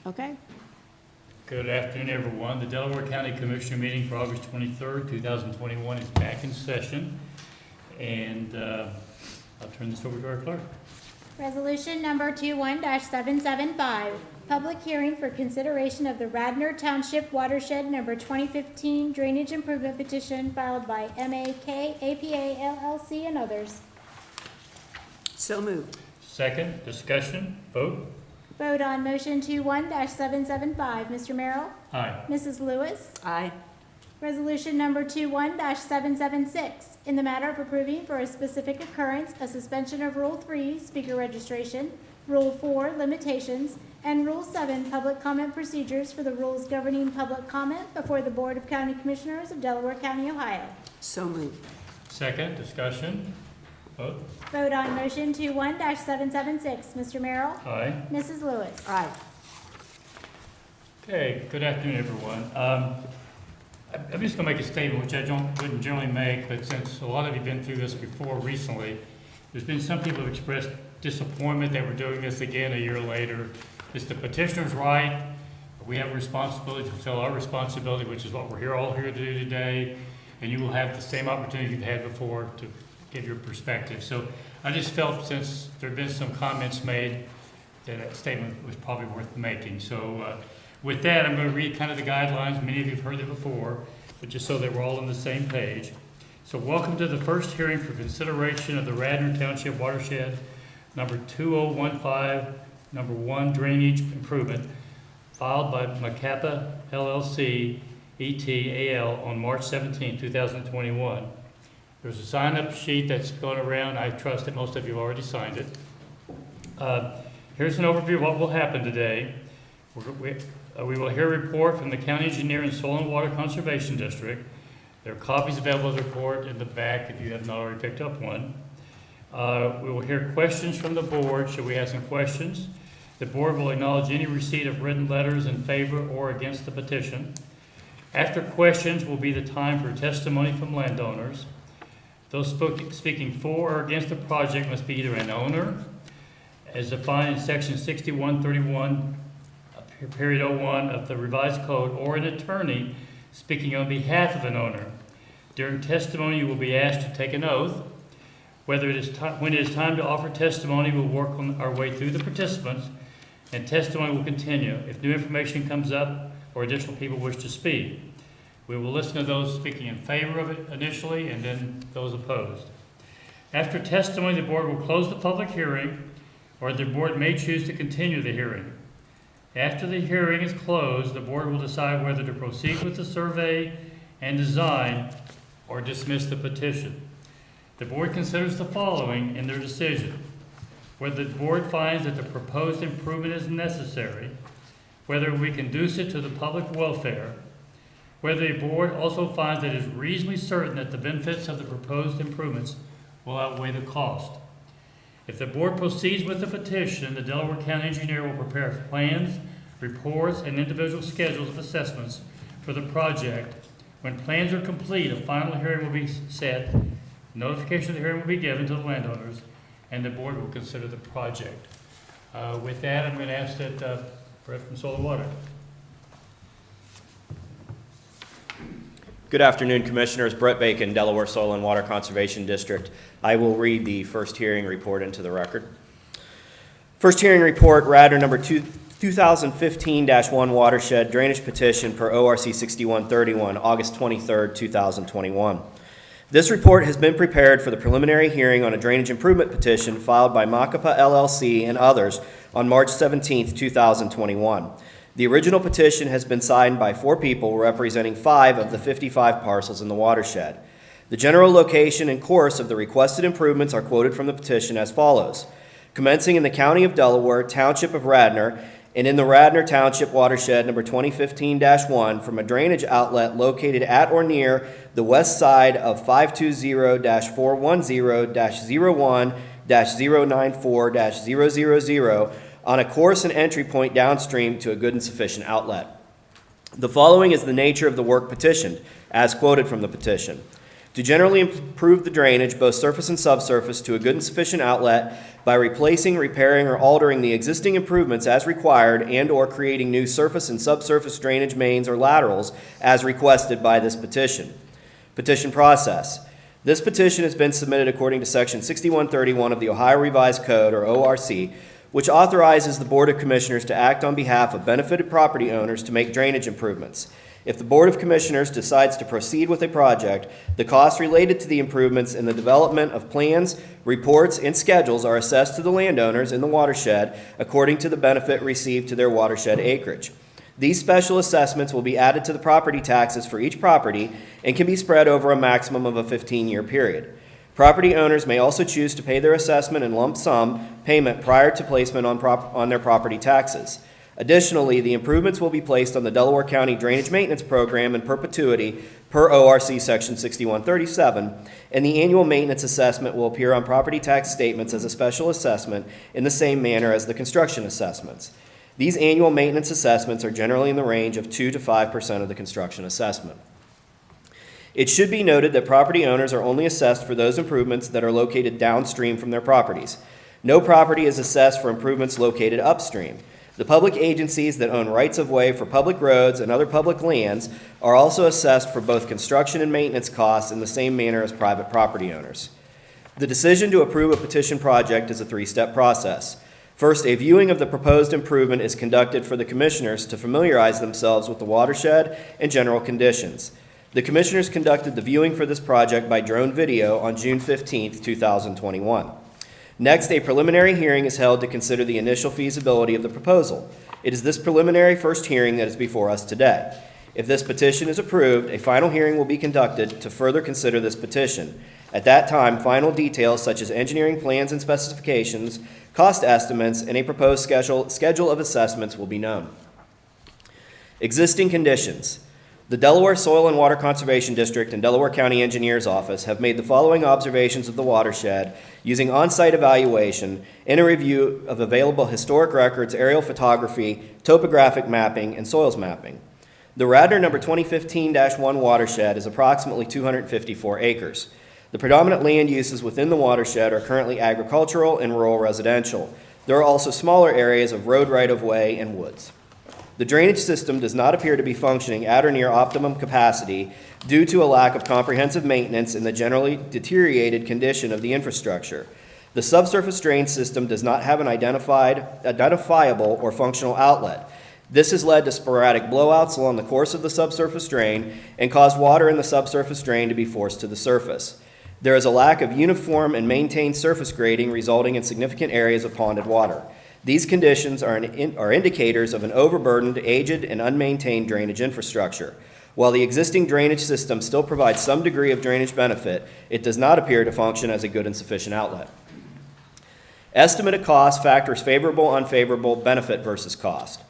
Okay. Good afternoon, everyone. The Delaware County Commissioner meeting for August 23rd, 2021 is back in session. And I'll turn this over to our clerk. Resolution number 21-775, public hearing for consideration of the Radnor Township Watershed number 2015 drainage improvement petition filed by MAK, APA, LLC, and others. So moved. Second, discussion, vote. Vote on motion 21-775. Mr. Merrill? Aye. Mrs. Lewis? Aye. Resolution number 21-776, in the matter of approving for a specific occurrence a suspension of Rule 3, speaker registration, Rule 4, limitations, and Rule 7, public comment procedures for the rules governing public comment before the Board of County Commissioners of Delaware County, Ohio. So moved. Second, discussion, vote. Vote on motion 21-776. Mr. Merrill? Aye. Mrs. Lewis? Aye. Okay, good afternoon, everyone. I'm just going to make a statement, which I wouldn't generally make, but since a lot of you have been through this before recently, there's been some people who have expressed disappointment that we're doing this again a year later. It's the petitioner's right. We have a responsibility to fulfill our responsibility, which is what we're all here to do today, and you will have the same opportunity you've had before to give your perspective. So I just felt, since there have been some comments made, that statement was probably worth making. So with that, I'm going to read kind of the guidelines. Many of you have heard it before, but just so that we're all on the same page. So welcome to the first hearing for consideration of the Radnor Township Watershed number 2015, number 1 drainage improvement, filed by McCappa LLC, ETAL on March 17, 2021. There's a sign-up sheet that's going around. I trust that most of you have already signed it. Here's an overview of what will happen today. We will hear a report from the County Engineer and Soil and Water Conservation District. There are copies available of the report in the back if you have not already picked up one. We will hear questions from the board. Should we have some questions? The board will acknowledge any receipt of written letters in favor or against the petition. After questions will be the time for testimony from landowners. Those speaking for or against the project must be either an owner, as defined in section 6131, period 01 of the revised code, or an attorney speaking on behalf of an owner. During testimony, you will be asked to take an oath. When it is time to offer testimony, we'll work on our way through the participants, and testimony will continue. If new information comes up or additional people wish to speak, we will listen to those speaking in favor of it initially, and then those opposed. After testimony, the board will close the public hearing, or the board may choose to continue the hearing. After the hearing is closed, the board will decide whether to proceed with the survey and design or dismiss the petition. The board considers the following in their decision: whether the board finds that the proposed improvement is necessary, whether we conduce it to the public welfare, whether the board also finds that it is reasonably certain that the benefits of the proposed improvements will outweigh the cost. If the board proceeds with the petition, the Delaware County Engineer will prepare plans, reports, and individual schedules of assessments for the project. When plans are complete, a final hearing will be set, notification of the hearing will be given to the landowners, and the board will consider the project. With that, I'm going to ask that Brett from Soil and Water. Good afternoon, Commissioners. Brett Bacon, Delaware Soil and Water Conservation District. I will read the first hearing report into the record. First hearing report, Radnor number 2015-1 Watershed Drainage Petition per ORC 6131, August 23, 2021. This report has been prepared for the preliminary hearing on a drainage improvement petition filed by McCappa LLC and others on March 17, 2021. The original petition has been signed by 4 people representing 5 of the 55 parcels in the watershed. The general location and course of the requested improvements are quoted from the petition as follows: commencing in the County of Delaware, Township of Radnor, and in the Radnor Township Watershed number 2015-1 from a drainage outlet located at or near the west side of 520-410-01-094-000 on a course and entry point downstream to a good and sufficient outlet. The following is the nature of the work petitioned, as quoted from the petition. To generally improve the drainage, both surface and subsurface, to a good and sufficient outlet by replacing, repairing, or altering the existing improvements as required and/or creating new surface and subsurface drainage mains or laterals as requested by this petition. Petition process. This petition has been submitted according to Section 6131 of the Ohio Revised Code, or ORC, which authorizes the Board of Commissioners to act on behalf of benefited property owners to make drainage improvements. If the Board of Commissioners decides to proceed with a project, the costs related to the improvements in the development of plans, reports, and schedules are assessed to the landowners in the watershed according to the benefit received to their watershed acreage. These special assessments will be added to the property taxes for each property and can be spread over a maximum of a 15-year period. Property owners may also choose to pay their assessment in lump sum payment prior to placement on their property taxes. Additionally, the improvements will be placed on the Delaware County Drainage Maintenance Program in perpetuity per ORC Section 6137, and the annual maintenance assessment will appear on property tax statements as a special assessment in the same manner as the construction assessments. These annual maintenance assessments are generally in the range of 2 to 5% of the construction assessment. It should be noted that property owners are only assessed for those improvements that are located downstream from their properties. No property is assessed for improvements located upstream. The public agencies that own rights-of-way for public roads and other public lands are also assessed for both construction and maintenance costs in the same manner as private property owners. The decision to approve a petition project is a three-step process. First, a viewing of the proposed improvement is conducted for the commissioners to familiarize themselves with the watershed and general conditions. The commissioners conducted the viewing for this project by drone video on June 15, 2021. Next, a preliminary hearing is held to consider the initial feasibility of the proposal. It is this preliminary first hearing that is before us today. If this petition is approved, a final hearing will be conducted to further consider this petition. At that time, final details such as engineering plans and specifications, cost estimates, and a proposed schedule of assessments will be known. Existing conditions. The Delaware Soil and Water Conservation District and Delaware County Engineers Office have made the following observations of the watershed using on-site evaluation and a review of available historic records, aerial photography, topographic mapping, and soils mapping. The Radnor number 2015-1 watershed is approximately 254 acres. The predominant land uses within the watershed are currently agricultural and rural residential. There are also smaller areas of road right-of-way and woods. The drainage system does not appear to be functioning at or near optimum capacity due to a lack of comprehensive maintenance and the generally deteriorated condition of the infrastructure. The subsurface drain system does not have an identifiable or functional outlet. This has led to sporadic blowouts along the course of the subsurface drain and caused water in the subsurface drain to be forced to the surface. There is a lack of uniform and maintained surface grading, resulting in significant areas of ponded water. These conditions are indicators of an overburdened, aged, and unmaintained drainage infrastructure. While the existing drainage system still provides some degree of drainage benefit, it does not appear to function as a good and sufficient outlet. Estimate of cost factors favorable, unfavorable, benefit versus cost.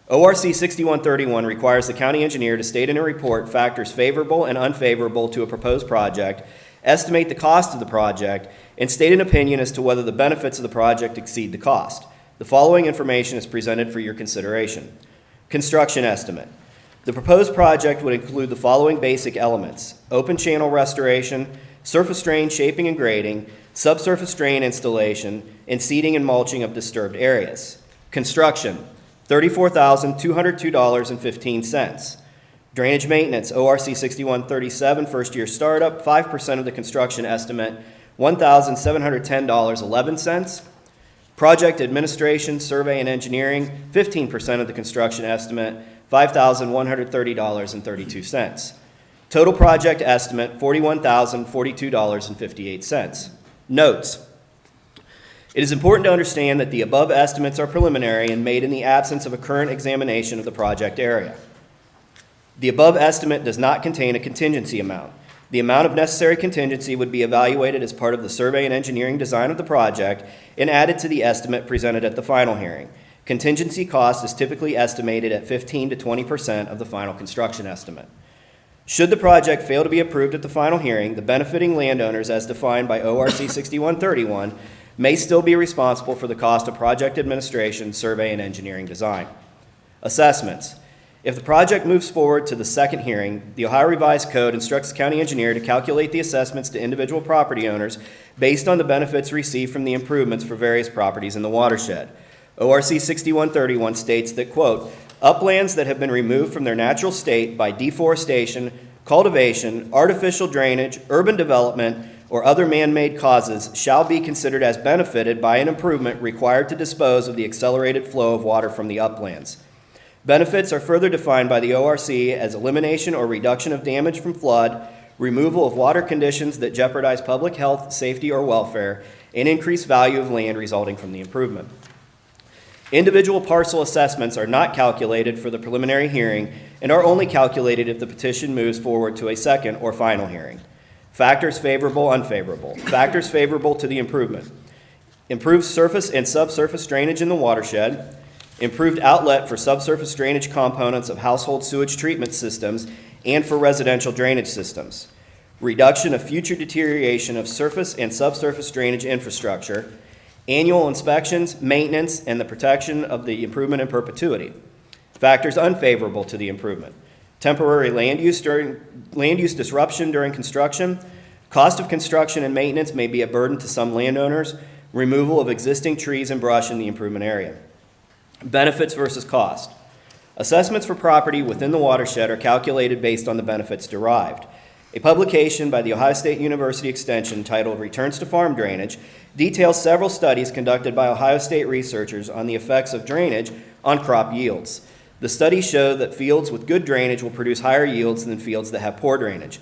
ORC 6131 requires the county engineer to state in a report factors favorable and unfavorable to a proposed project, estimate the cost of the project, and state an opinion as to whether the benefits of the project exceed the cost. The following information is presented for your consideration. Construction estimate. The proposed project would include the following basic elements: open channel restoration, surface drain shaping and grading, subsurface drain installation, and seeding and mulching of disturbed areas. Construction, $34,202.15. Drainage maintenance, ORC 6137, first year startup, 5% of the construction estimate, $1,710.11. Project administration, survey, and engineering, 15% of the construction estimate, $5,130.32. Total project estimate, $41,042.58. Notes. It is important to understand that the above estimates are preliminary and made in the absence of a current examination of the project area. The above estimate does not contain a contingency amount. The amount of necessary contingency would be evaluated as part of the survey and engineering design of the project and added to the estimate presented at the final hearing. Contingency cost is typically estimated at 15 to 20% of the final construction estimate. Should the project fail to be approved at the final hearing, the benefiting landowners, as defined by ORC 6131, may still be responsible for the cost of project administration, survey, and engineering design. Assessments. If the project moves forward to the second hearing, the Ohio Revised Code instructs the county engineer to calculate the assessments to individual property owners based on the benefits received from the improvements for various properties in the watershed. ORC 6131 states that, quote, "Uplands that have been removed from their natural state by deforestation, cultivation, artificial drainage, urban development, or other man-made causes shall be considered as benefited by an improvement required to dispose of the accelerated flow of water from the uplands. Benefits are further defined by the ORC as elimination or reduction of damage from flood, removal of water conditions that jeopardize public health, safety, or welfare, and increased value of land resulting from the improvement." Individual parcel assessments are not calculated for the preliminary hearing and are only calculated if the petition moves forward to a second or final hearing. Factors favorable, unfavorable. Factors favorable to the improvement: improved surface and subsurface drainage in the watershed, improved outlet for subsurface drainage components of household sewage treatment systems and for residential drainage systems, reduction of future deterioration of surface and subsurface drainage infrastructure, annual inspections, maintenance, and the protection of the improvement in perpetuity. Factors unfavorable to the improvement: temporary land use disruption during construction, cost of construction and maintenance may be a burden to some landowners, removal of existing trees and brush in the improvement area. Benefits versus cost. Assessments for property within the watershed are calculated based on the benefits derived. A publication by the Ohio State University Extension titled "Returns to Farm Drainage" details several studies conducted by Ohio State researchers on the effects of drainage on crop yields. The studies show that fields with good drainage will produce higher yields than fields that have poor drainage.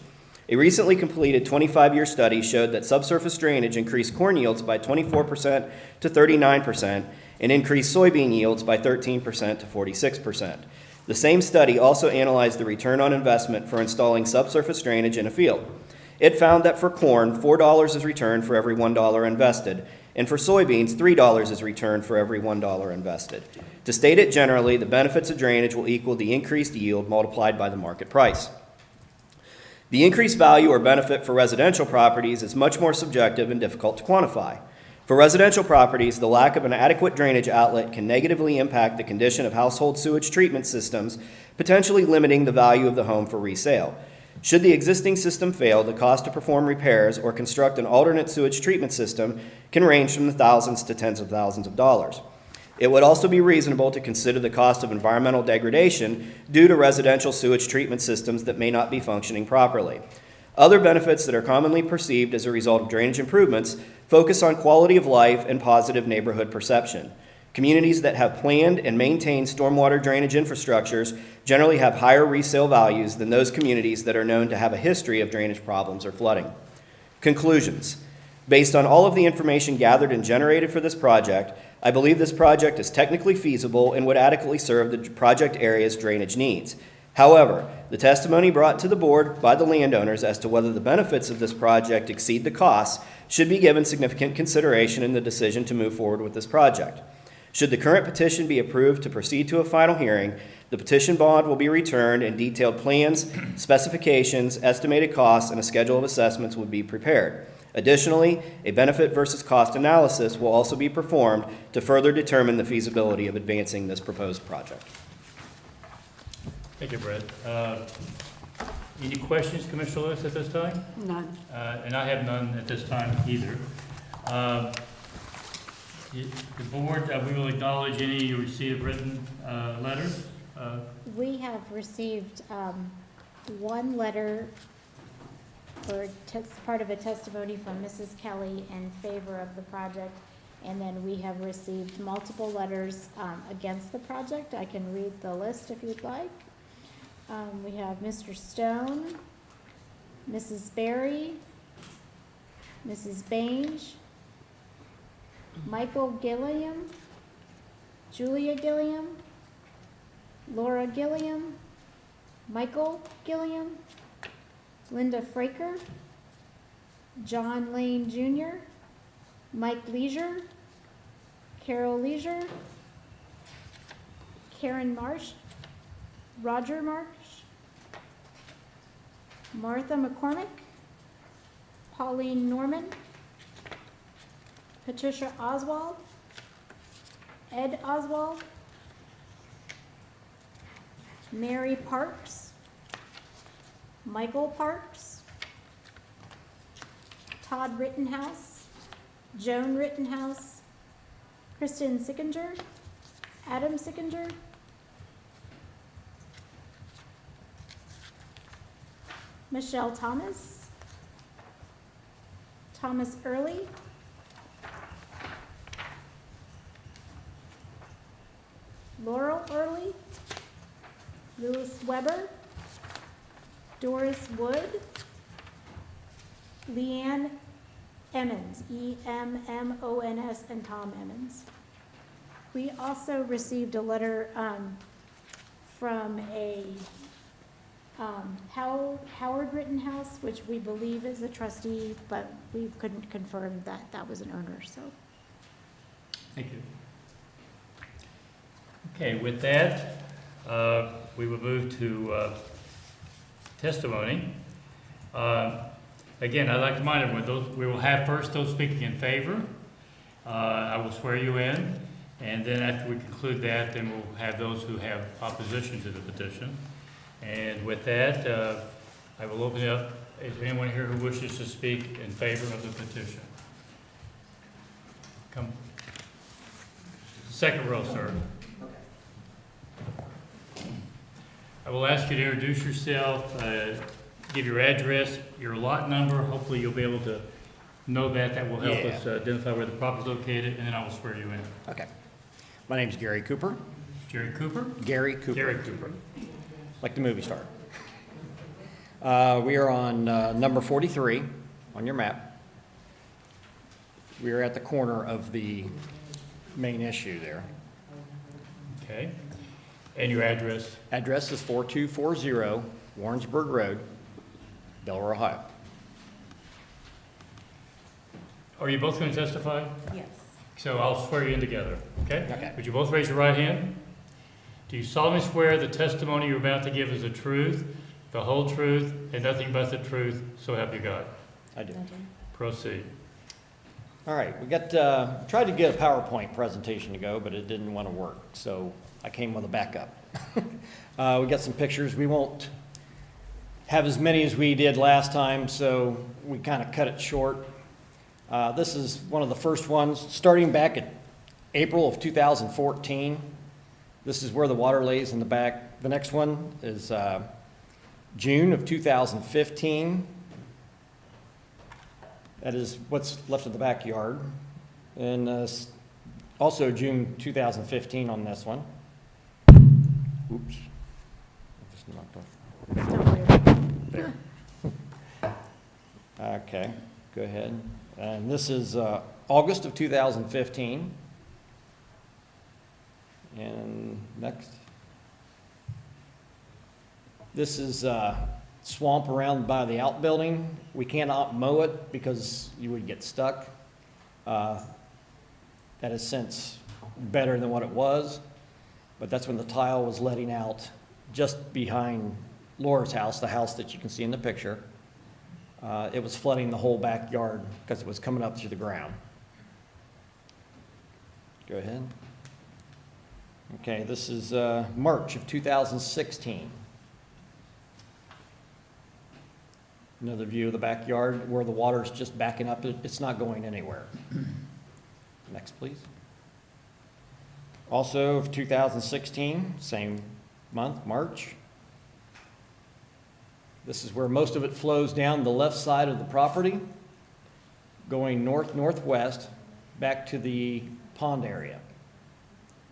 A recently completed 25-year study showed that subsurface drainage increased corn yields by 24% to 39% and increased soybean yields by 13% to 46%. The same study also analyzed the return on investment for installing subsurface drainage in a field. It found that for corn, $4 is returned for every $1 invested, and for soybeans, $3 is returned for every $1 invested. To state it generally, the benefits of drainage will equal the increased yield multiplied by the market price. The increased value or benefit for residential properties is much more subjective and difficult to quantify. For residential properties, the lack of an adequate drainage outlet can negatively impact the condition of household sewage treatment systems, potentially limiting the value of the home for resale. Should the existing system fail, the cost to perform repairs or construct an alternate sewage treatment system can range from the thousands to tens of thousands of dollars. It would also be reasonable to consider the cost of environmental degradation due to residential sewage treatment systems that may not be functioning properly. Other benefits that are commonly perceived as a result of drainage improvements focus on quality of life and positive neighborhood perception. Communities that have planned and maintained stormwater drainage infrastructures generally have higher resale values than those communities that are known to have a history of drainage problems or flooding. Conclusions. Based on all of the information gathered and generated for this project, I believe this project is technically feasible and would adequately serve the project area's drainage needs. However, the testimony brought to the board by the landowners as to whether the benefits of this project exceed the costs should be given significant consideration in the decision to move forward with this project. Should the current petition be approved to proceed to a final hearing, the petition bond will be returned and detailed plans, specifications, estimated costs, and a schedule of assessments would be prepared. Additionally, a benefit versus cost analysis will also be performed to further determine the feasibility of advancing this proposed project. Thank you, Brett. Any questions, Commissioner Lewis, at this time? None. And I have none at this time either. The board, we will acknowledge any receipt of written letters. We have received one letter for part of a testimony from Mrs. Kelly in favor of the project, and then we have received multiple letters against the project. I can read the list if you'd like. We have Mr. Stone, Mrs. Berry, Mrs. Bange, Michael Gilliam, Julia Gilliam, Laura Gilliam, Michael Gilliam, Linda Fraker, John Lane Jr., Mike Leisure, Carol Leisure, Karen Marsh, Roger Marsh, Martha McCormick, Pauline Norman, Patricia Oswald, Ed Oswald, Mary Parks, Michael Parks, Todd Rittenhouse, Joan Rittenhouse, Kristen Sickinger, Adam Sickinger, Michelle Thomas, Thomas Early, Laurel Early, Louis Weber, Doris Wood, Leanne Emmons, E-M-M-O-N-S, and Tom Emmons. We also received a letter from a Howard Rittenhouse, which we believe is a trustee, but we couldn't confirm that that was an owner, so. Thank you. Okay, with that, we will move to testimony. Again, I'd like to remind everyone, we will have first those speaking in favor. I will swear you in, and then after we conclude that, then we'll have those who have opposition to the petition. And with that, I will open it up. Is there anyone here who wishes to speak in favor of the petition? Come. Second row, sir. I will ask you to introduce yourself, give your address, your lot number. Hopefully you'll be able to know that. That will help us identify where the property is located, and then I will swear you in. Okay. My name's Gary Cooper. Jerry Cooper? Gary Cooper. Gary Cooper. Like the movie star. We are on number 43 on your map. We are at the corner of the main issue there. Okay. And your address? Address is 4240 Warrensburg Road, Delaware, Ohio. Are you both going to testify? Yes. So I'll swear you in together, okay? Okay. Would you both raise your right hand? Do you solemnly swear the testimony you're about to give is the truth, the whole truth, and nothing but the truth, so help you God? I do. Proceed. All right, we got, tried to get a PowerPoint presentation to go, but it didn't want to work, so I came with a backup. We got some pictures. We won't have as many as we did last time, so we kind of cut it short. This is one of the first ones, starting back in April of 2014. This is where the water lays in the back. The next one is June of 2015. That is what's left of the backyard. And also June 2015 on this one. Oops. I just knocked off. Don't worry about it. There. Okay, go ahead. And this is August of 2015. And next. This is swamp around by the outbuilding. We cannot mow it because you would get stuck. That is since better than what it was, but that's when the tile was letting out just behind Laura's house, the house that you can see in the picture. It was flooding the whole backyard because it was coming up through the ground. Go ahead. Okay, this is March of 2016. Another view of the backyard where the water's just backing up. It's not going anywhere. Next, please. Also of 2016, same month, March. This is where most of it flows down the left side of the property, going north-northwest back to the pond area.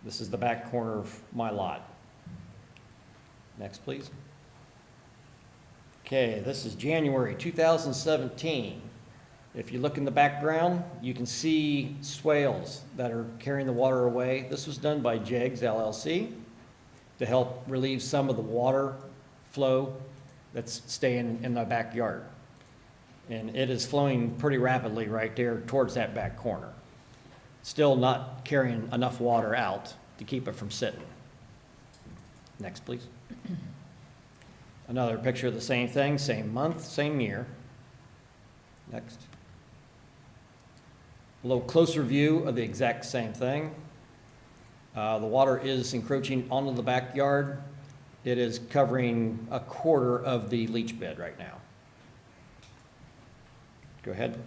This is the back corner of my lot. Next, please. Okay, this is January 2017. If you look in the background, you can see swales that are carrying the water away. This was done by Jegs LLC to help relieve some of the water flow that's staying in the backyard. And it is flowing pretty rapidly right there towards that back corner. Still not carrying enough water out to keep it from sitting. Next, please. Another picture of the same thing, same month, same year. Next. A little closer view of the exact same thing. The water is encroaching onto the backyard. it is covering a quarter of the leach bed right now. Go ahead.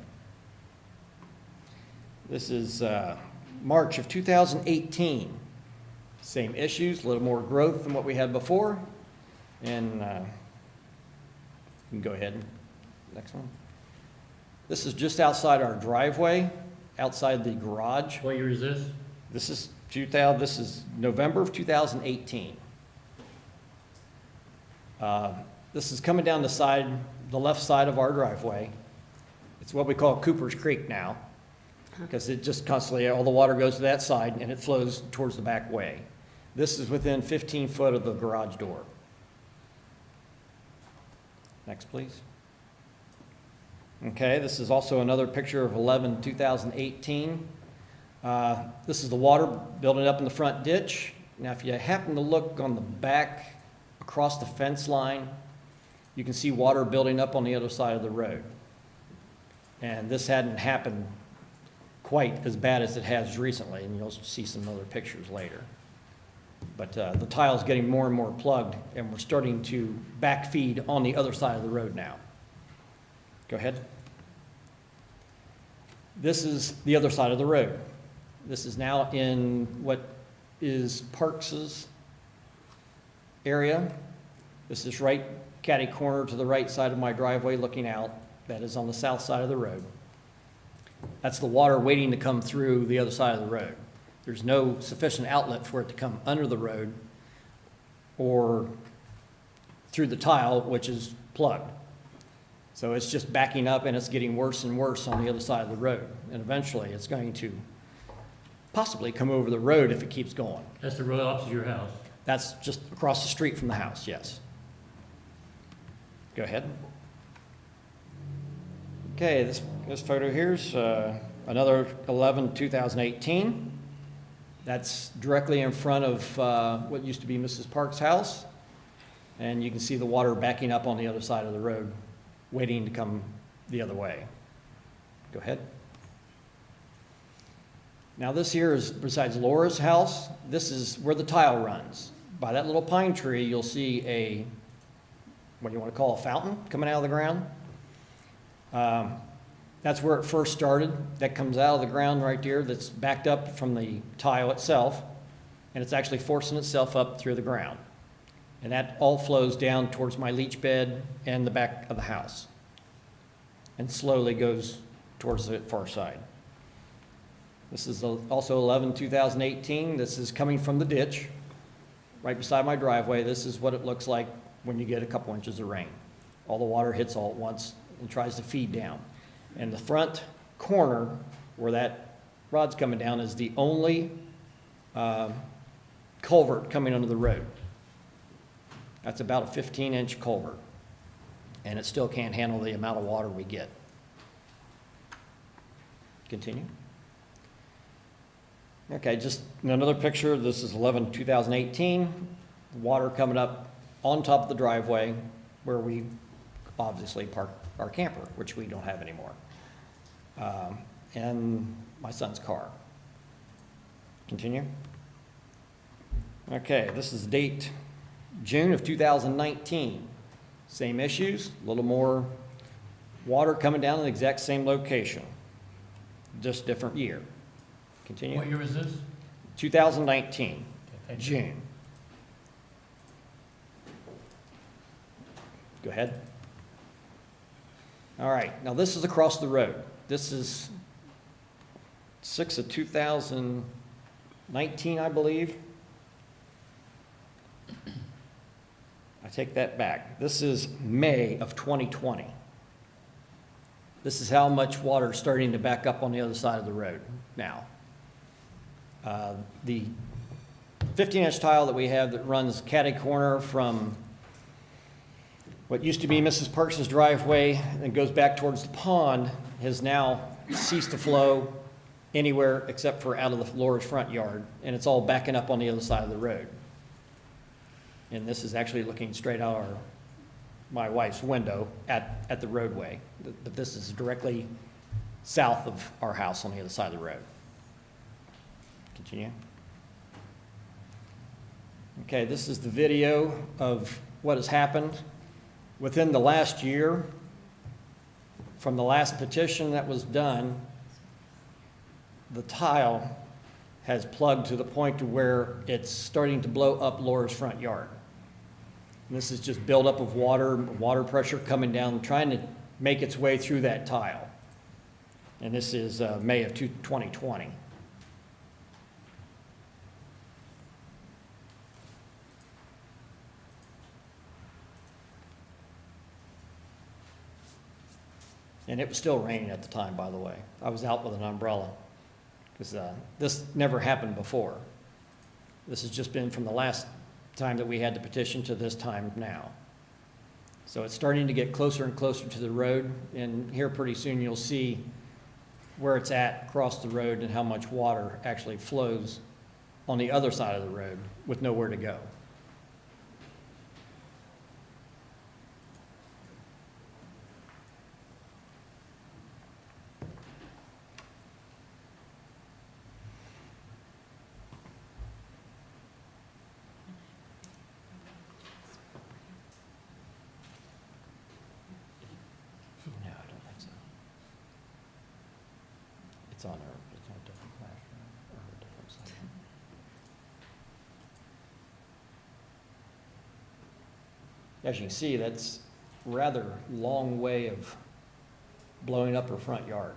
This is March of 2018. Same issues, a little more growth than what we had before. And you can go ahead. Next one. This is just outside our driveway, outside the garage. What year is this? This is this is November of 2018. This is coming down the left side of our driveway. It's what we call Cooper's Creek now, because it just constantly, all the water goes to that side and it flows towards the back way. This is within 15 foot of the garage door. Next, please. Okay, this is also another picture of 11/2018. This is the water building up in the front ditch. Now, if you happen to look on the back across the fence line, you can see water building up on the other side of the road. And this hadn't happened quite as bad as it has recently, and you'll see some other pictures later. But the tile's getting more and more plugged, and we're starting to backfeed on the other side of the road now. Go ahead. This is the other side of the road. This is now in what is Parks's area. This is right catty corner to the right side of my driveway looking out. That is on the south side of the road. That's the water waiting to come through the other side of the road. There's no sufficient outlet for it to come under the road or through the tile, which is plugged. So it's just backing up, and it's getting worse and worse on the other side of the road. And eventually, it's going to possibly come over the road if it keeps going. That's the road opposite your house. That's just across the street from the house, yes. Go ahead. Okay, this photo here's another 11/2018. That's directly in front of what used to be Mrs. Park's house. And you can see the water backing up on the other side of the road, waiting to come the other way. Go ahead. Now this here is, besides Laura's house, this is where the tile runs. By that little pine tree, you'll see a, what do you want to call a fountain coming out of the ground. That's where it first started. That comes out of the ground right there, that's backed up from the tile itself, and it's actually forcing itself up through the ground. And that all flows down towards my leach bed and the back of the house, and slowly goes towards the far side. This is also 11/2018. This is coming from the ditch right beside my driveway. This is what it looks like when you get a couple inches of rain. All the water hits all at once and tries to feed down. And the front corner where that rod's coming down is the only culvert coming under the road. That's about a 15-inch culvert, and it still can't handle the amount of water we get. Continue. Okay, just another picture. This is 11/2018. Water coming up on top of the driveway where we obviously park our camper, which we don't have anymore, and my son's car. Continue. Okay, this is the date June of 2019. Same issues, a little more water coming down in the exact same location, just different year. Continue. What year was this? 2019, Okay, thank you. June. Go ahead. All right, now this is across the road. This is 6/2019, I believe. I take that back. This is May of 2020. This is how much water is starting to back up on the other side of the road now. The 15-inch tile that we have that runs catty corner from what used to be Mrs. Parks' driveway and goes back towards the pond has now ceased to flow anywhere except for out of the Laura's front yard, and it's all backing up on the other side of the road. And this is actually looking straight out my wife's window at the roadway. But this is directly south of our house on the other side of the road. Continue. Okay, this is the video of what has happened within the last year. From the last petition that was done, the tile has plugged to the point to where it's starting to blow up Laura's front yard. And this is just buildup of water pressure coming down, trying to make its way through that tile. And this is May of 2020. And it was still raining at the time, by the way. I was out with an umbrella because this never happened before. This has just been from the last time that we had the petition to this time now. So it's starting to get closer and closer to the road, and here pretty soon you'll see where it's at across the road and how much water actually flows on the other side of the road with nowhere to go. No, I don't think so. It's on a different flash drive or a different site. As you can see, that's rather long way of blowing up her front yard.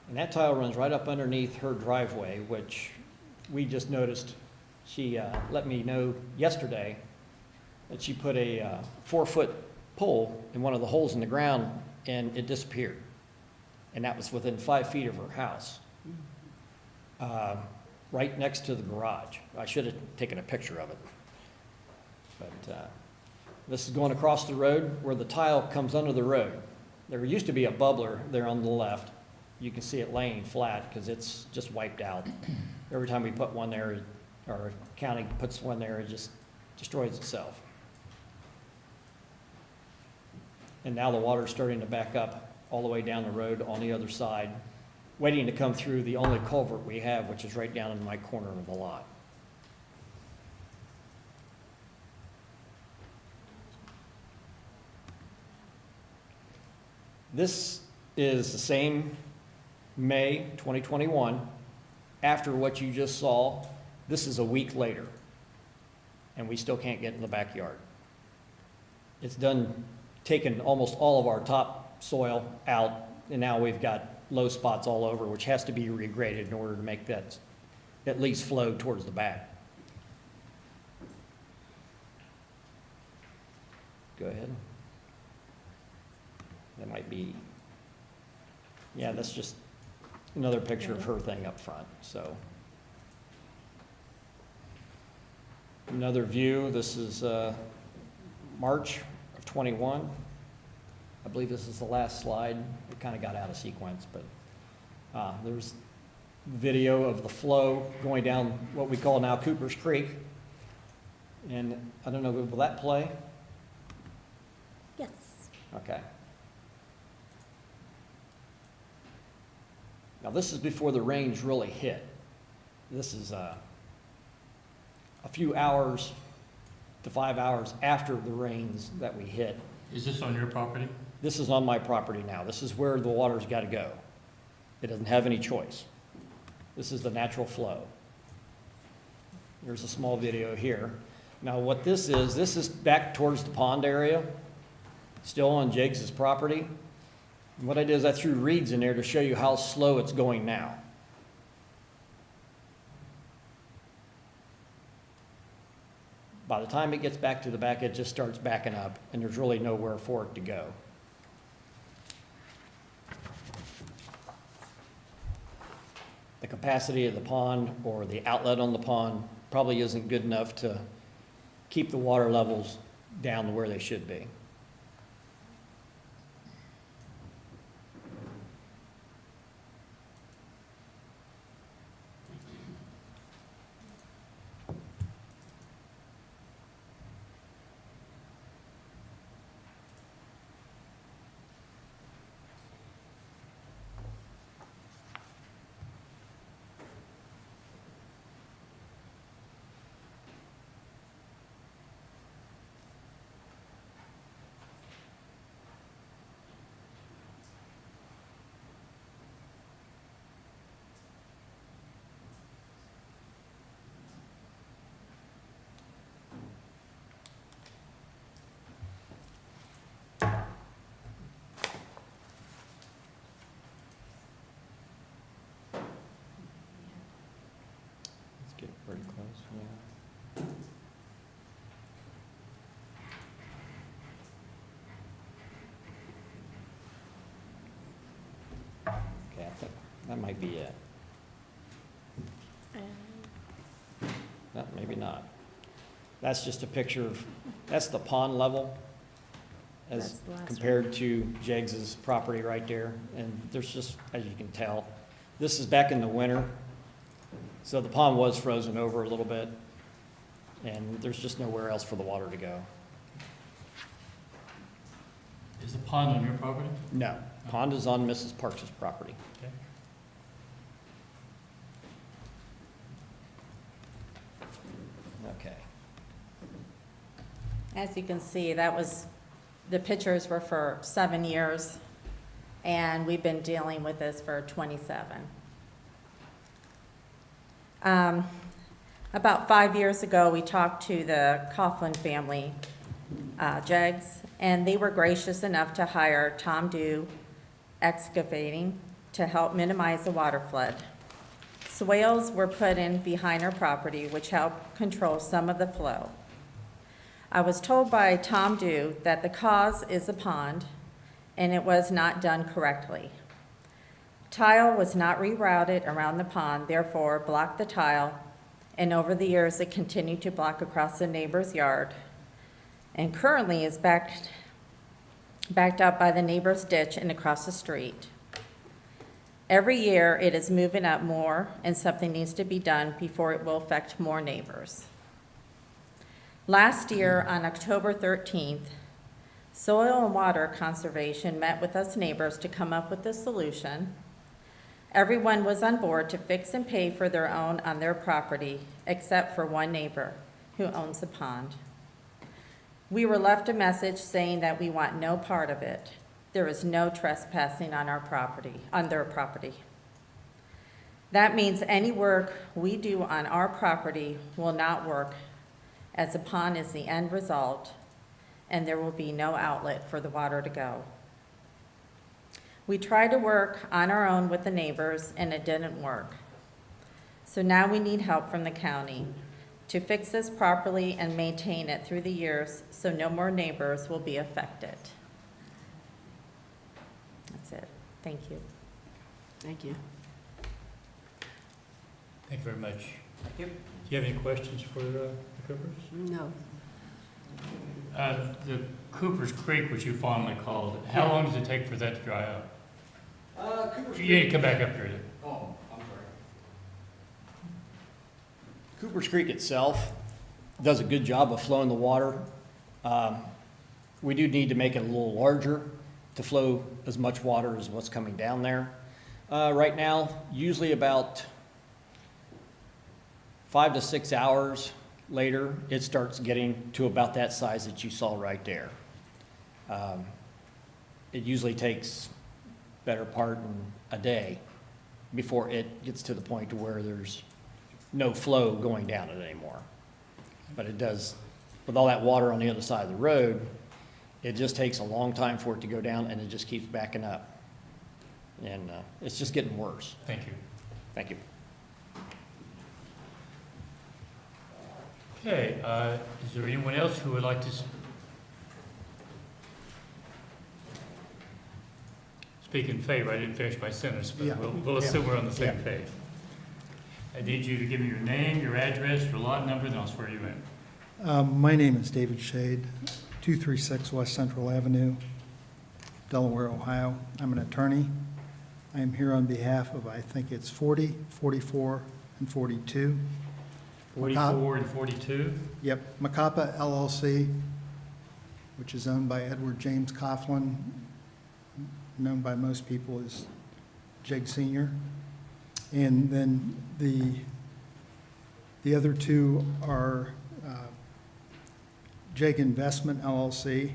And that tile runs right up underneath her driveway, which we just noticed. She let me know yesterday that she put a 4-foot pole in one of the holes in the ground and it disappeared. And that was within 5 feet of her house, right next to the garage. I should have taken a picture of it. But this is going across the road where the tile comes under the road. There used to be a bubbler there on the left. You can see it laying flat because it's just wiped out. Every time we put one there, or county puts one there, it just destroys itself. And now the water's starting to back up all the way down the road on the other side, waiting to come through the only culvert we have, which is right down in my corner of the lot. This is the same May 2021. After what you just saw, this is a week later, and we still can't get in the backyard. It's done, taken almost all of our topsoil out, and now we've got low spots all over, which has to be regraded in order to make that at least flow towards the back. Go ahead. That might be, yeah, that's just another picture of her thing up front, so. Another view, this is March of 21. I believe this is the last slide. It kind of got out of sequence, but there's video of the flow going down what we call now Cooper's Creek. And I don't know, will that play? Yes. Okay. Now this is before the rains really hit. This is a few hours to 5 hours after the rains that we hit. Is this on your property? This is on my property now. This is where the water's got to go. It doesn't have any choice. This is the natural flow. There's a small video here. Now what this is back towards the pond area, still on Jakes' property. And what I did is I threw reeds in there to show you how slow it's going now. By the time it gets back to the back, it just starts backing up, and there's really nowhere for it to go. The capacity of the pond or the outlet on the pond probably isn't good enough to keep the water levels down to where they should be. Pretty close, yeah. Okay, I think that might be it. No, maybe not. That's just a picture of, that's the pond level That's as the last one. compared to Jaggs's property right there. And there's just, as you can tell, this is back in the winter. So the pond was frozen over a little bit, and there's just nowhere else for the water to go. Is the pond on your property? No, pond is on Mrs. Parks' property. Okay. Okay. As you can see, the pictures were for 7 years, and we've been dealing with this for 27. About 5 years ago, we talked to the Coughlin family, Jaggs, and they were gracious enough to hire Tom Dew Excavating to help minimize the water flood. Swales were put in behind our property, which helped control some of the flow. I was told by Tom Dew that the cause is a pond, and it was not done correctly. Tile was not rerouted around the pond, therefore blocked the tile, and over the years it continued to block across the neighbor's yard, and currently is backed up by the neighbor's ditch and across the street. Every year it is moving up more, and something needs to be done before it will affect more neighbors. Last year, on October 13th, Soil and Water Conservation met with us neighbors to come up with a solution. Everyone was on board to fix and pay for their own on their property, except for one neighbor who owns the pond. We were left a message saying that we want no part of it. There is no trespassing on our property, on their property. That means any work we do on our property will not work, as the pond is the end result, and there will be no outlet for the water to go. We tried to work on our own with the neighbors, and it didn't work. So now we need help from the county to fix this properly and maintain it through the years so no more neighbors will be affected. That's it. Thank you. Thank you. Thank you very much. Do you have any questions for the Coopers? No. The Cooper's Creek, which you fondly called it, how long does it take for that to dry up? You need to come back up here. Oh, I'm sorry. Cooper's Creek itself does a good job of flowing the water. We do need to make it a little larger to flow as much water as what's coming down there. Right now, usually about 5 to 6 hours later, it starts getting to about that size that you saw right there. It usually takes better part in a day before it gets to the point to where there's no flow going down it anymore. But it does, with all that water on the other side of the road, it just takes a long time for it to go down, and it just keeps backing up. And it's just getting worse. Thank you. Thank you. Okay, is there anyone else who would like to speak in favor? I didn't finish my sentence, but Yeah. we'll assume we're on the same Yeah. page. I need you to give me your name, your address, your lot number, then I'll swear you in. My name is David Shade, 236 West Central Avenue, Delaware, Ohio. I'm an attorney. I am here on behalf of, I think it's 40, 44, and 42. 44 and 42? Yep, Macapa LLC, which is owned by Edward James Coughlin, known by most people as Jig Senior. And then the other two are Jig Investment LLC.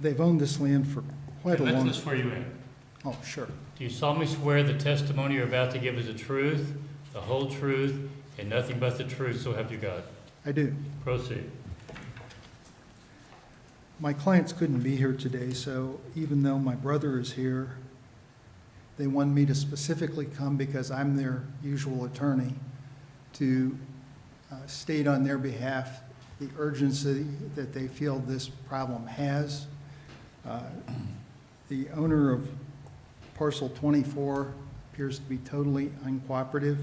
They've owned this land for quite a long. Let's swear you in. Oh, sure. Do you solemnly swear the testimony you're about to give is the truth, the whole truth, and nothing but the truth, so help you God? I do. Proceed. My clients couldn't be here today, so even though my brother is here They wanted me to specifically come because I'm their usual attorney to state on their behalf the urgency that they feel this problem has. The owner of parcel 24 appears to be totally uncooperative.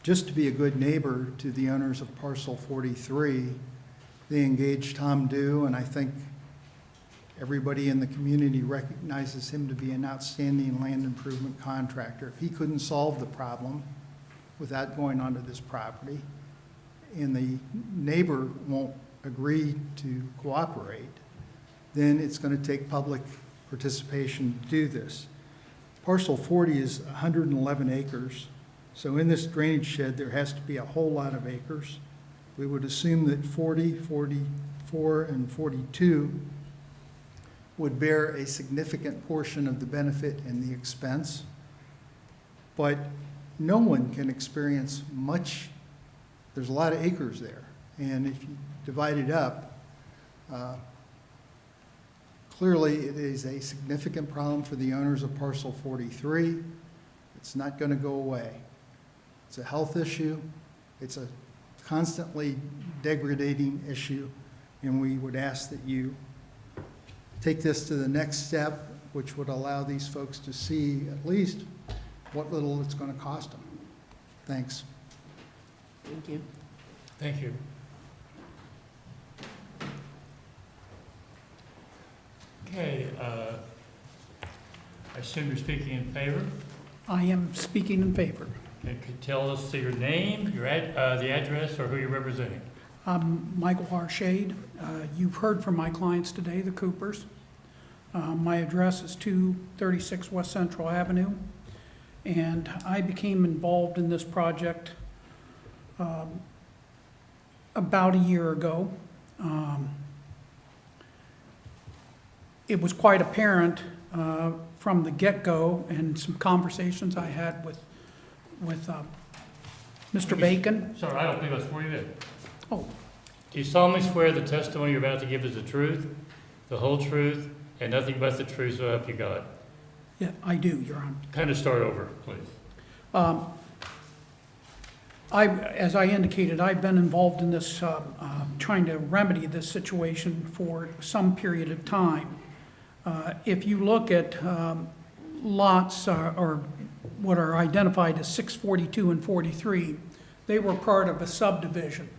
Just to be a good neighbor to the owners of parcel 43, they engaged Tom Dew, and I think everybody in the community recognizes him to be an outstanding land improvement contractor. If he couldn't solve the problem without going onto this property, and the neighbor won't agree to cooperate, then it's going to take public participation to do this. Parcel 40 is 111 acres, so in this drainage shed, there has to be a whole lot of acres. We would assume that 40, 44, and 42 would bear a significant portion of the benefit and the expense, but no one can experience much. There's a lot of acres there, and if you divide it up, clearly it is a significant problem for the owners of parcel 43. It's not going to go away. It's a health issue. It's a constantly degrading issue, and we would ask that you take this to the next step, which would allow these folks to see at least what little it's going to cost them. Thanks. Thank you. Thank you. Okay, I assume you're speaking in favor? I am speaking in favor. Okay, could you tell us your name, your the address, or who you're representing? I'm Michael Watershed. You've heard from my clients today, the Coopers. My address is 236 West Central Avenue, and I became involved in this project about a year ago. It was quite apparent from the get-go, and some conversations I had with Mr. Bacon. Sorry, I don't believe I swore you in. Oh, Do you solemnly swear the testimony you're about to give is the truth, the whole truth, and nothing but the truth, so help you God? yeah, I do, Your Honor. Kind of start over, please. As I indicated, I've been involved in this, trying to remedy this situation for some period of time. If you look at lots, or what are identified as 642 and 43, they were part of a subdivision.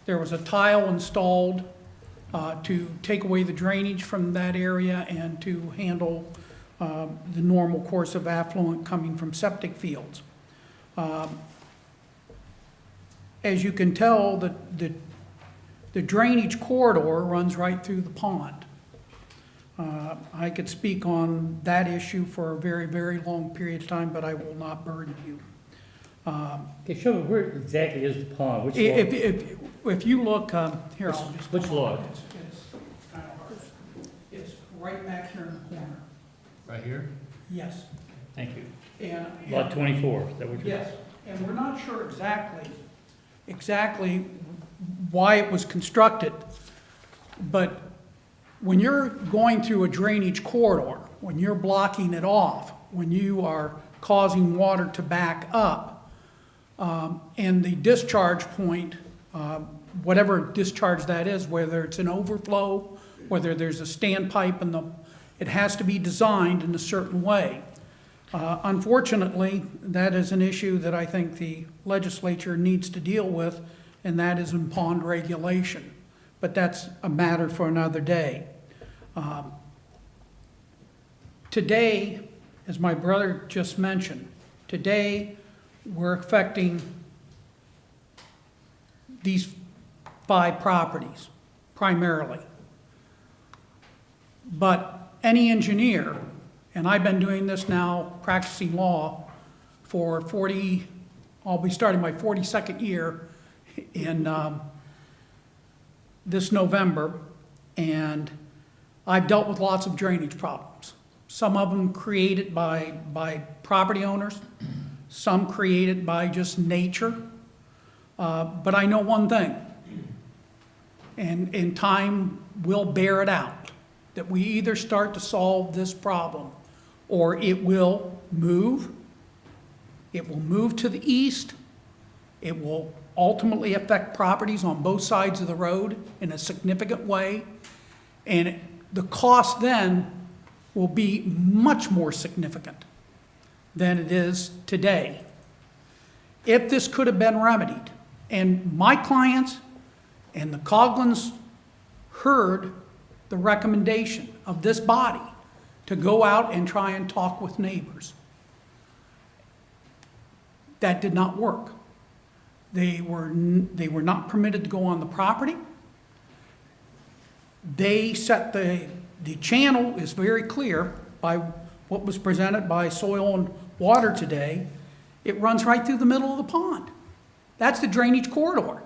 There was a tile installed to take away the drainage from that area and to handle the normal course of affluent coming from septic fields. As you can tell, the drainage corridor runs right through the pond. I could speak on that issue for a very, very long period of time, but I will not burden you. Okay, show me where exactly is the pond? Which lot? If you look, here, I'll just. Which lot? It's kind of hard. It's right back here in the corner. Right here? Yes. Thank you. And. Lot 24, is that what you're? Yes, and we're not sure exactly why it was constructed, but when you're going through a drainage corridor, when you're blocking it off, when you are causing water to back up, and the discharge point, whatever discharge that is, whether it's an overflow, whether there's a standpipe, it has to be designed in a certain way. Unfortunately, that is an issue that I think the legislature needs to deal with, and that is in pond regulation. But that's a matter for another day. Today, as my brother just mentioned, today we're affecting these 5 properties primarily. But any engineer, and I've been doing this now, practicing law for I'll be starting my 42nd year in this November, and I've dealt with lots of drainage problems. Some of them created by property owners, some created by just nature. But I know one thing, and time will bear it out, that we either start to solve this problem or it will move. It will move to the east. It will ultimately affect properties on both sides of the road in a significant way. And the cost then will be much more significant than it is today. If this could have been remedied, and my clients and the Coglins heard the recommendation of this body to go out and try and talk with neighbors. That did not work. They were not permitted to go on the property. They set the channel is very clear by what was presented by Soil and Water today. It runs right through the middle of the pond. That's the drainage corridor.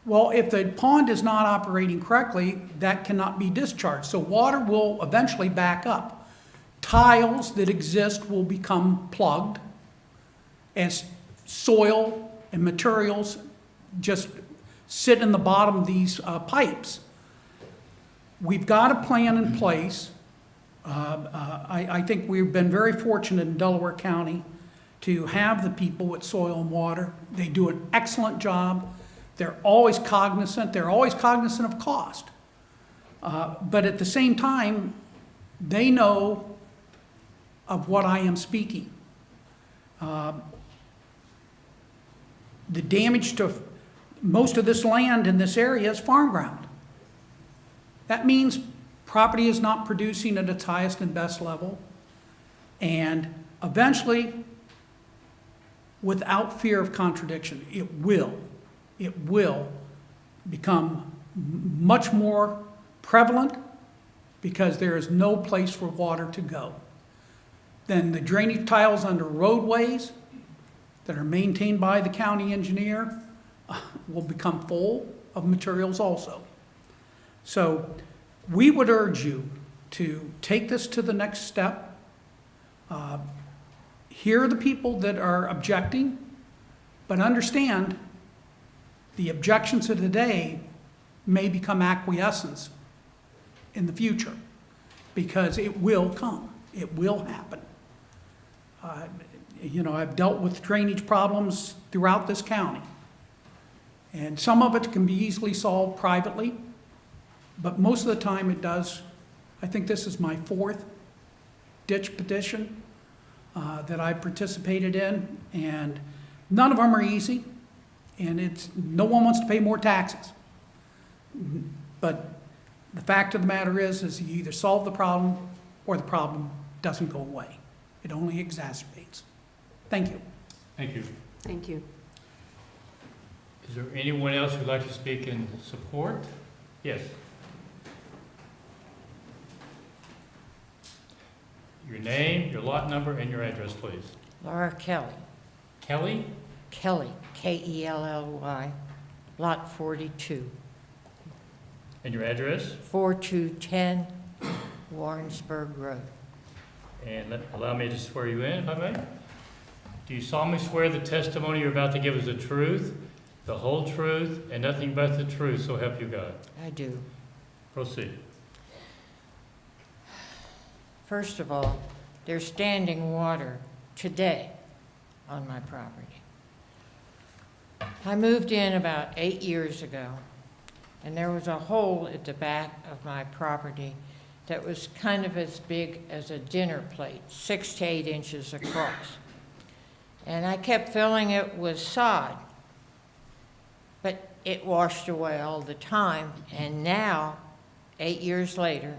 Well, if the pond is not operating correctly, that cannot be discharged. So water will eventually back up. Tiles that exist will become plugged as soil and materials just sit in the bottom of these pipes. We've got a plan in place. I think we've been very fortunate in Delaware County to have the people at Soil and Water. They do an excellent job. They're always cognizant of cost. But at the same time, they know of what I am speaking. The damage to most of this land in this area is farm ground. That means property is not producing at its highest and best level. And eventually, without fear of contradiction, it will become much more prevalent because there is no place for water to go. Then the drainage tiles under roadways that are maintained by the county engineer will become full of materials also. So we would urge you to take this to the next step. Hear the people that are objecting, but understand the objections of today may become acquiescence in the future because it will come. It will happen. I've dealt with drainage problems throughout this county. And some of it can be easily solved privately, but most of the time it does. I think this is my 4th ditch petition that I participated in, and none of them are easy, and no one wants to pay more taxes. But the fact of the matter is you either solve the problem or the problem doesn't go away. It only exacerbates. Thank you. Thank you. Thank you. Is there anyone else who'd like to speak in support? Yes. Your name, your lot number, and your address, please. Laura Kelly. Kelly? Kelly, K-E-L-L-Y, Lot 42, And your address? 4210 Warrensburg Road. And allow me to swear you in, if I may. Do you solemnly swear the testimony you're about to give is the truth, the whole truth, and nothing but the truth, so help you God? I do. Proceed. First of all, there's standing water today on my property. I moved in about 8 years ago, and there was a hole at the back of my property that was kind of as big as a dinner plate, 6 to 8 inches across. And I kept filling it with sod, but it washed away all the time. And now, 8 years later,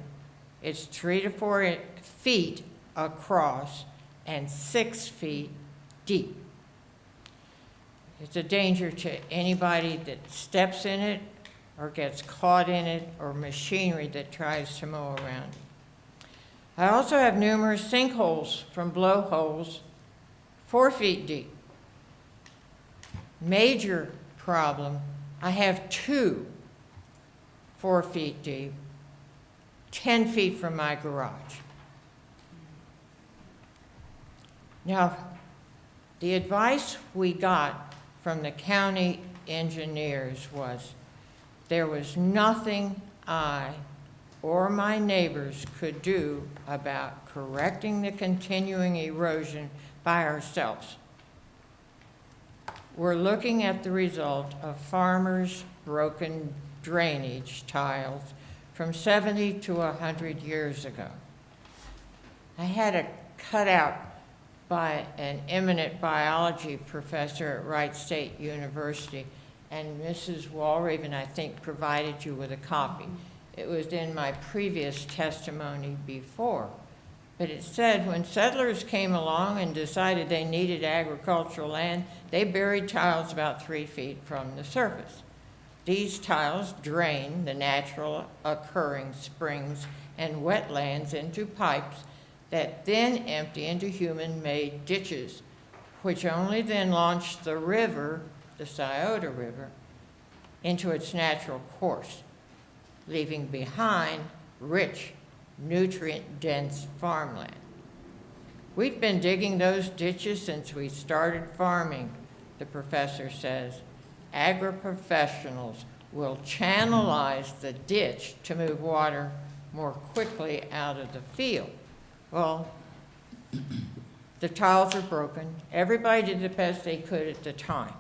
it's 3 to 4 feet across and 6 feet deep. It's a danger to anybody that steps in it or gets caught in it or machinery that tries to mow around it. I also have numerous sinkholes from blowholes 4 feet deep. Major problem, I have 2 4 feet deep, 10 feet from my garage. Now, the advice we got from the county engineers was there was nothing I or my neighbors could do about correcting the continuing erosion by ourselves. We're looking at the result of farmers' broken drainage tiles from 70 to 100 years ago. I had it cut out by an eminent biology professor at Wright State University, and Mrs. Walraven, I think, provided you with a copy. It was in my previous testimony before. But it said when settlers came along and decided they needed agricultural land, they buried tiles about 3 feet from the surface. These tiles drain the natural occurring springs and wetlands into pipes that then empty into human-made ditches, which only then launch the river, the Scioto River, into its natural course, leaving behind rich, nutrient-dense farmland. We've been digging those ditches since we started farming, the professor says. Agri-professionals will channelize the ditch to move water more quickly out of the field. Well, the tiles are broken. Everybody did the best they could at the time.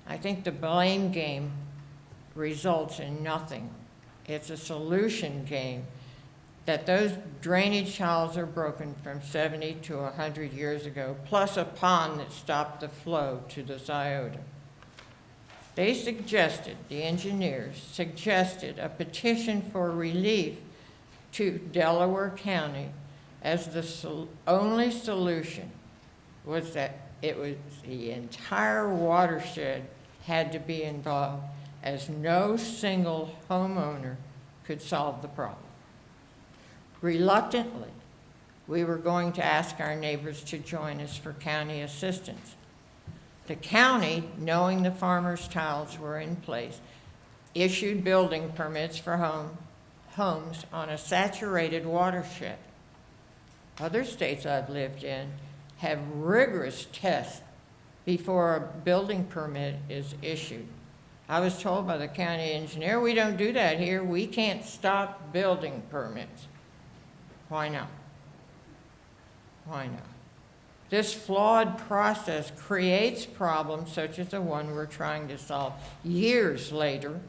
I think the blame game results in nothing. It's a solution game that those drainage tiles are broken from 70 to 100 years ago, plus a pond that stopped the flow to the Scioto. They suggested, the engineers suggested, a petition for relief to Delaware County as the only solution was that it was the entire watershed had to be involved, as no single homeowner could solve the problem. Reluctantly, we were going to ask our neighbors to join us for county assistance. The county, knowing the farmers' tiles were in place, issued building permits for homes on a saturated watershed. Other states I've lived in have rigorous tests before a building permit is issued. I was told by the county engineer, we don't do that here. We can't stop building permits. Why not? Why not? This flawed process creates problems such as the one we're trying to solve years later.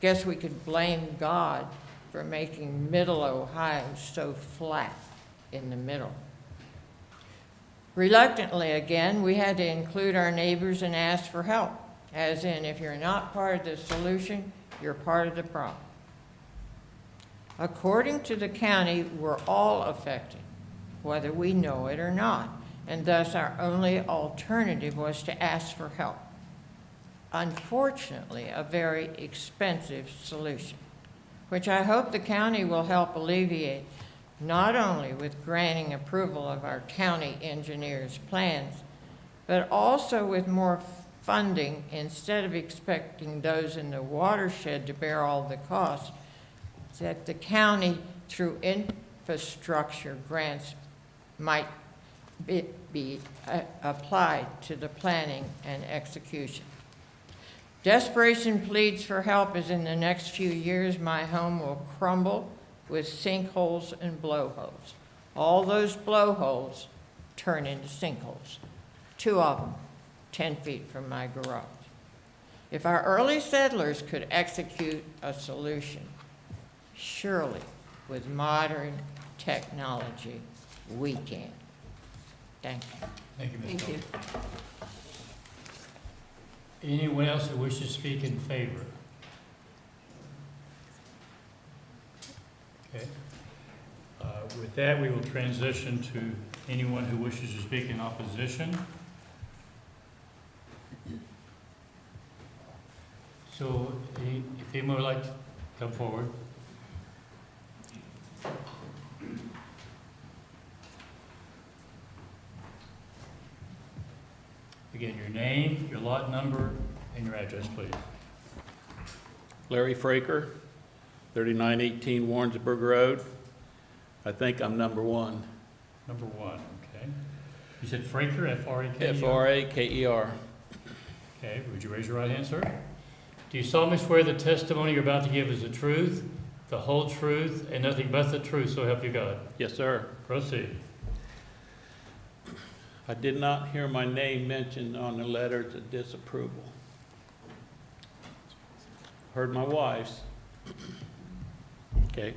Guess we could blame God for making Middle Ohio so flat in the middle. Reluctantly, again, we had to include our neighbors and ask for help, as in, if you're not part of the solution, you're part of the problem. According to the county, we're all affected, whether we know it or not, and thus our only alternative was to ask for help. Unfortunately, a very expensive solution, which I hope the county will help alleviate, not only with granting approval of our county engineer's plans, but also with more funding instead of expecting those in the watershed to bear all the costs, that the county, through infrastructure grants, might be applied to the planning and execution. Desperation pleads for help as in the next few years my home will crumble with sinkholes and blowholes. All those blowholes turn into sinkholes, 2 of them 10 feet from my garage. If our early settlers could execute a solution, surely with modern technology, we can. Thank you. Thank you, Ms. Thank you. Phillips. Anyone else who wishes to speak in favor? Okay. With that, we will transition to anyone who wishes to speak in opposition. So, if anyone would like to come forward. Again, your name, your lot number, and your address, please. Larry Fraker, 3918 Warrensburg Road. I think I'm number 1. Number 1, okay. You said Fraker, F-R-A-K-E-R? F-R-A-K-E-R. Okay, would you raise your right hand, sir? Do you solemnly swear the testimony you're about to give is the truth, the whole truth, and nothing but the truth, so help you God. Yes, sir. Proceed. I did not hear my name mentioned on the letters of disapproval. Heard my wife's. Okay.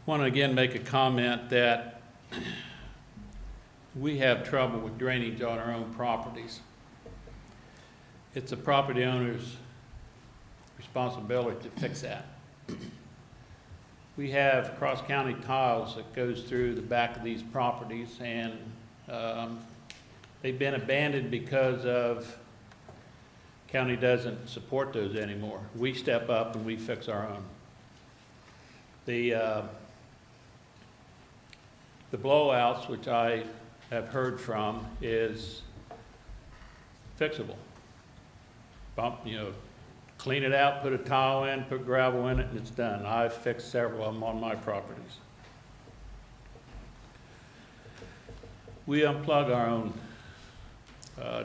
Want to again make a comment that we have trouble with drainage on our own properties. It's a property owner's responsibility to fix that. We have cross-county tiles that goes through the back of these properties, and they've been abandoned because of county doesn't support those anymore. We step up and we fix our own. The blowouts, which I have heard from, is fixable. Bump, clean it out, put a tile in, put gravel in it, and it's done. I've fixed several of them on my properties. We unplug our own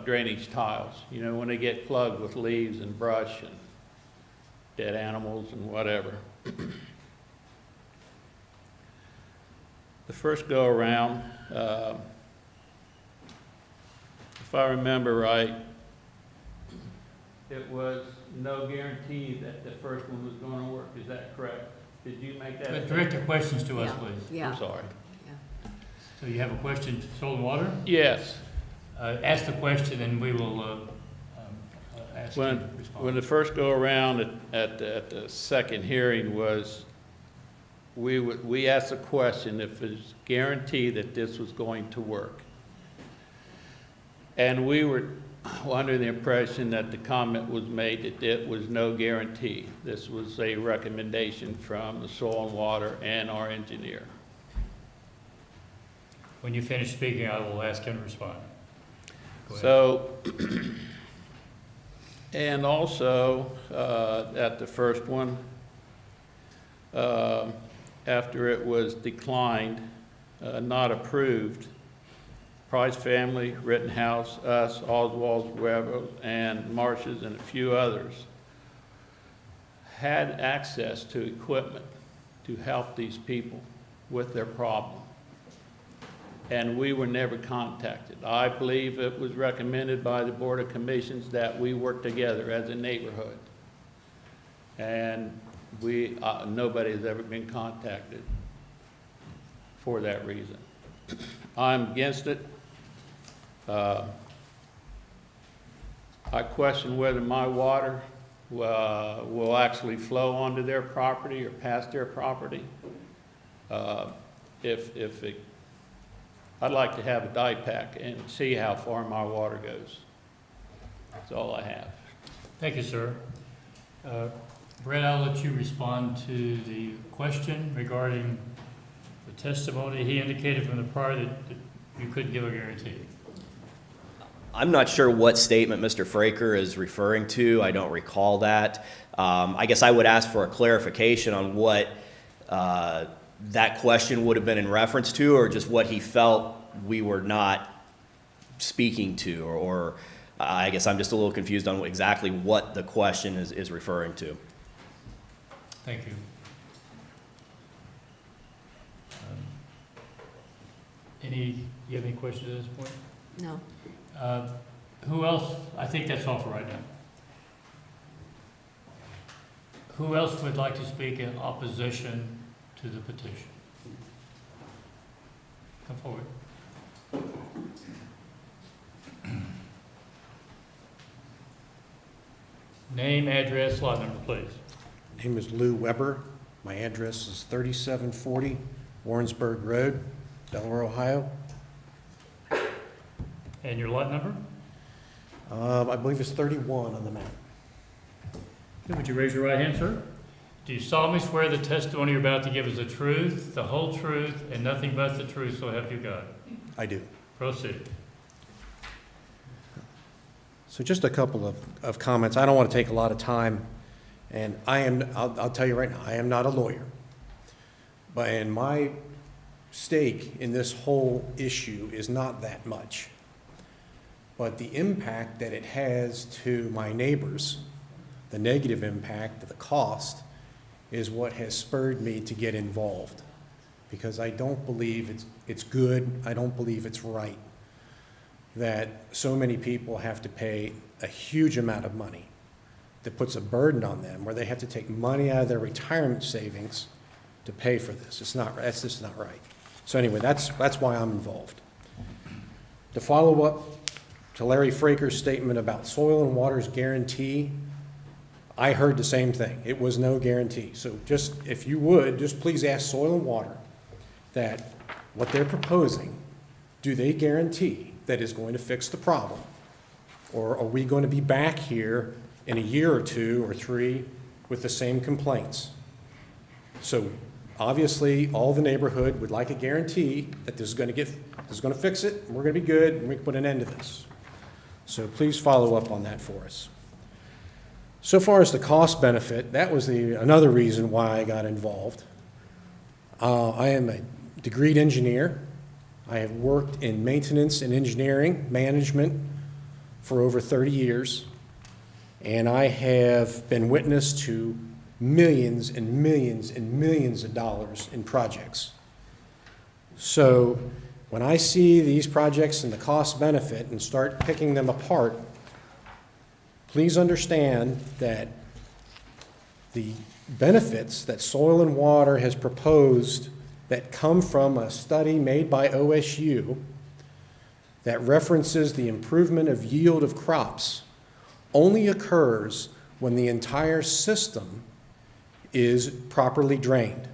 drainage tiles, when they get plugged with leaves and brush and dead animals and whatever. The first go around, if I remember right, it was no guarantee that the first one was going to work. Is that correct? Did you make that? Direct your questions to us, Yeah. please. I'm sorry. So you have a question, Soil and Water? Yes. Ask the question and we will ask you to When respond. the first go around at the second hearing was, we asked the question if it's guaranteed that this was going to work. And we were under the impression that the comment was made that it was no guarantee. This was a recommendation from the Soil and Water and our engineer. When you finish speaking, I will ask him to respond. Go ahead. So, and also, at the first one, after it was declined, not approved, Price Family, Rittenhouse, us, Oswald's, Webb, and Marsh's, and a few others had access to equipment to help these people with their problem. And we were never contacted. I believe it was recommended by the Board of Commissions that we work together as a neighborhood. And nobody has ever been contacted for that reason. I'm against it. I question whether my water will actually flow onto their property or past their property. I'd like to have a die pack and see how far my water goes. That's all I have. Thank you, sir. Brett, I'll let you respond to the question regarding the testimony. He indicated from the prior that you couldn't give a guarantee. I'm not sure what statement Mr. Fraker is referring to. I don't recall that. I guess I would ask for a clarification on what that question would have been in reference to, or just what he felt we were not speaking to, or I guess I'm just a little confused on exactly what the question is referring to. Thank you. You have any questions at this point? No. Who else? I think that's all for right now. Who else would like to speak in opposition to the petition? Come forward. Name, address, lot number, please. Name is Lou Weber. My address is 3740 Warrensburg Road, Delaware, Ohio. And your lot number? I believe it's 31 on the map. Okay, would you raise your right hand, sir? Do you solemnly swear the testimony you're about to give is the truth, the whole truth, and nothing but the truth, so help you God? I do. Proceed. So just a couple of comments. I don't want to take a lot of time, and I'll tell you right now, I am not a lawyer. And my stake in this whole issue is not that much. but the impact that it has to my neighbors, the negative impact, the cost, is what has spurred me to get involved. Because I don't believe it's good, I don't believe it's right that so many people have to pay a huge amount of money that puts a burden on them, where they have to take money out of their retirement savings to pay for this. That's just not right. So anyway, that's why I'm involved. To follow up to Larry Fraker's statement about soil and water's guarantee, I heard the same thing. It was no guarantee. So just, if you would, just please ask Soil and Water that what they're proposing, do they guarantee that is going to fix the problem? Or are we going to be back here in a year or 2 or 3 with the same complaints? So obviously, all the neighborhood would like a guarantee that this is going to fix it, and we're going to be good, and we can put an end to this. So please follow up on that for us. So far as the cost benefit, that was another reason why I got involved. I am a degreed engineer. I have worked in maintenance and engineering management for over 30 years, and I have been witness to millions and millions and millions of dollars in projects. So when I see these projects and the cost benefit and start picking them apart, please understand that the benefits that Soil and Water has proposed that come from a study made by OSU that references the improvement of yield of crops only occurs when the entire system is properly drained.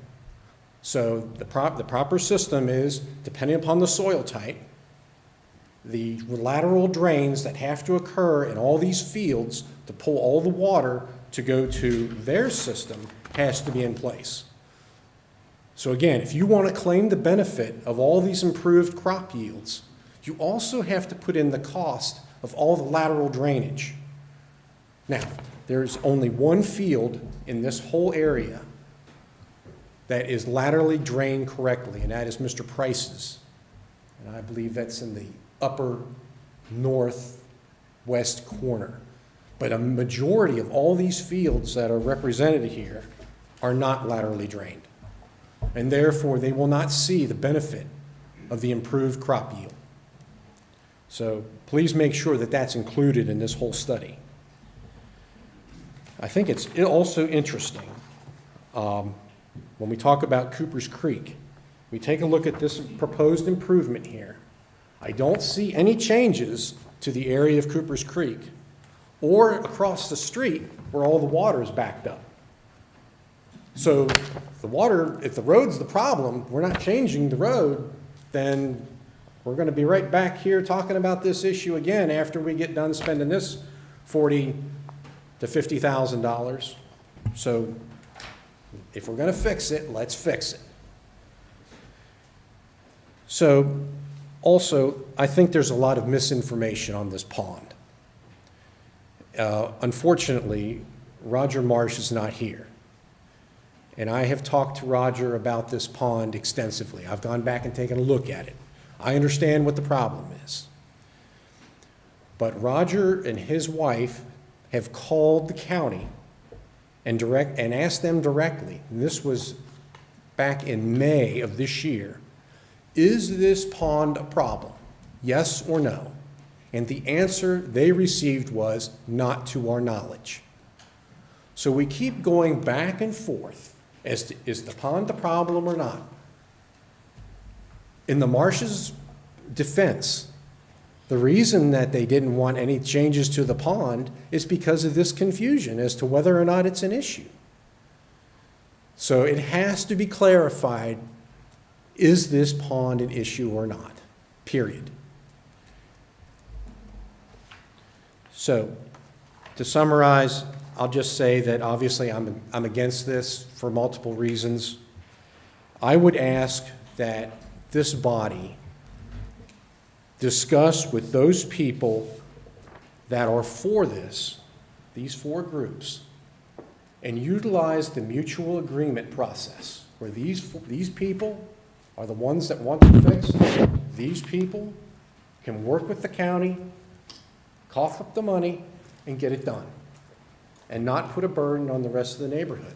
So the proper system is, depending upon the soil type, the lateral drains that have to occur in all these fields to pull all the water to go to their system has to be in place. So again, if you want to claim the benefit of all these improved crop yields, you also have to put in the cost of all the lateral drainage. Now, there's only one field in this whole area that is laterally drained correctly, and that is Mr. Price's. And I believe that's in the upper northwest corner. But a majority of all these fields that are represented here are not laterally drained. And therefore, they will not see the benefit of the improved crop yield. So please make sure that that's included in this whole study. I think it's also interesting when we talk about Cooper's Creek. We take a look at this proposed improvement here. I don't see any changes to the area of Cooper's Creek or across the street where all the water is backed up. So the water, if the road's the problem, we're not changing the road, then we're going to be right back here talking about this issue again after we get done spending this $40,000 to $50,000. So if we're going to fix it, let's fix it. So also, I think there's a lot of misinformation on this pond. Unfortunately, Roger Marsh is not here. And I have talked to Roger about this pond extensively. I've gone back and taken a look at it. I understand what the problem is. But Roger and his wife have called the county and asked them directly, and this was back in May of this year, is this pond a problem? Yes or no? And the answer they received was not to our knowledge. So we keep going back and forth as to, is the pond the problem or not? In the Marsh's defense, the reason that they didn't want any changes to the pond is because of this confusion as to whether or not it's an issue. So it has to be clarified, is this pond an issue or not? Period. So to summarize, I'll just say that obviously I'm against this for multiple reasons. I would ask that this body discuss with those people that are for this, these 4 groups, and utilize the mutual agreement process, where these people are the ones that want to fix. These people can work with the county cough up the money and get it done, and not put a burden on the rest of the neighborhood.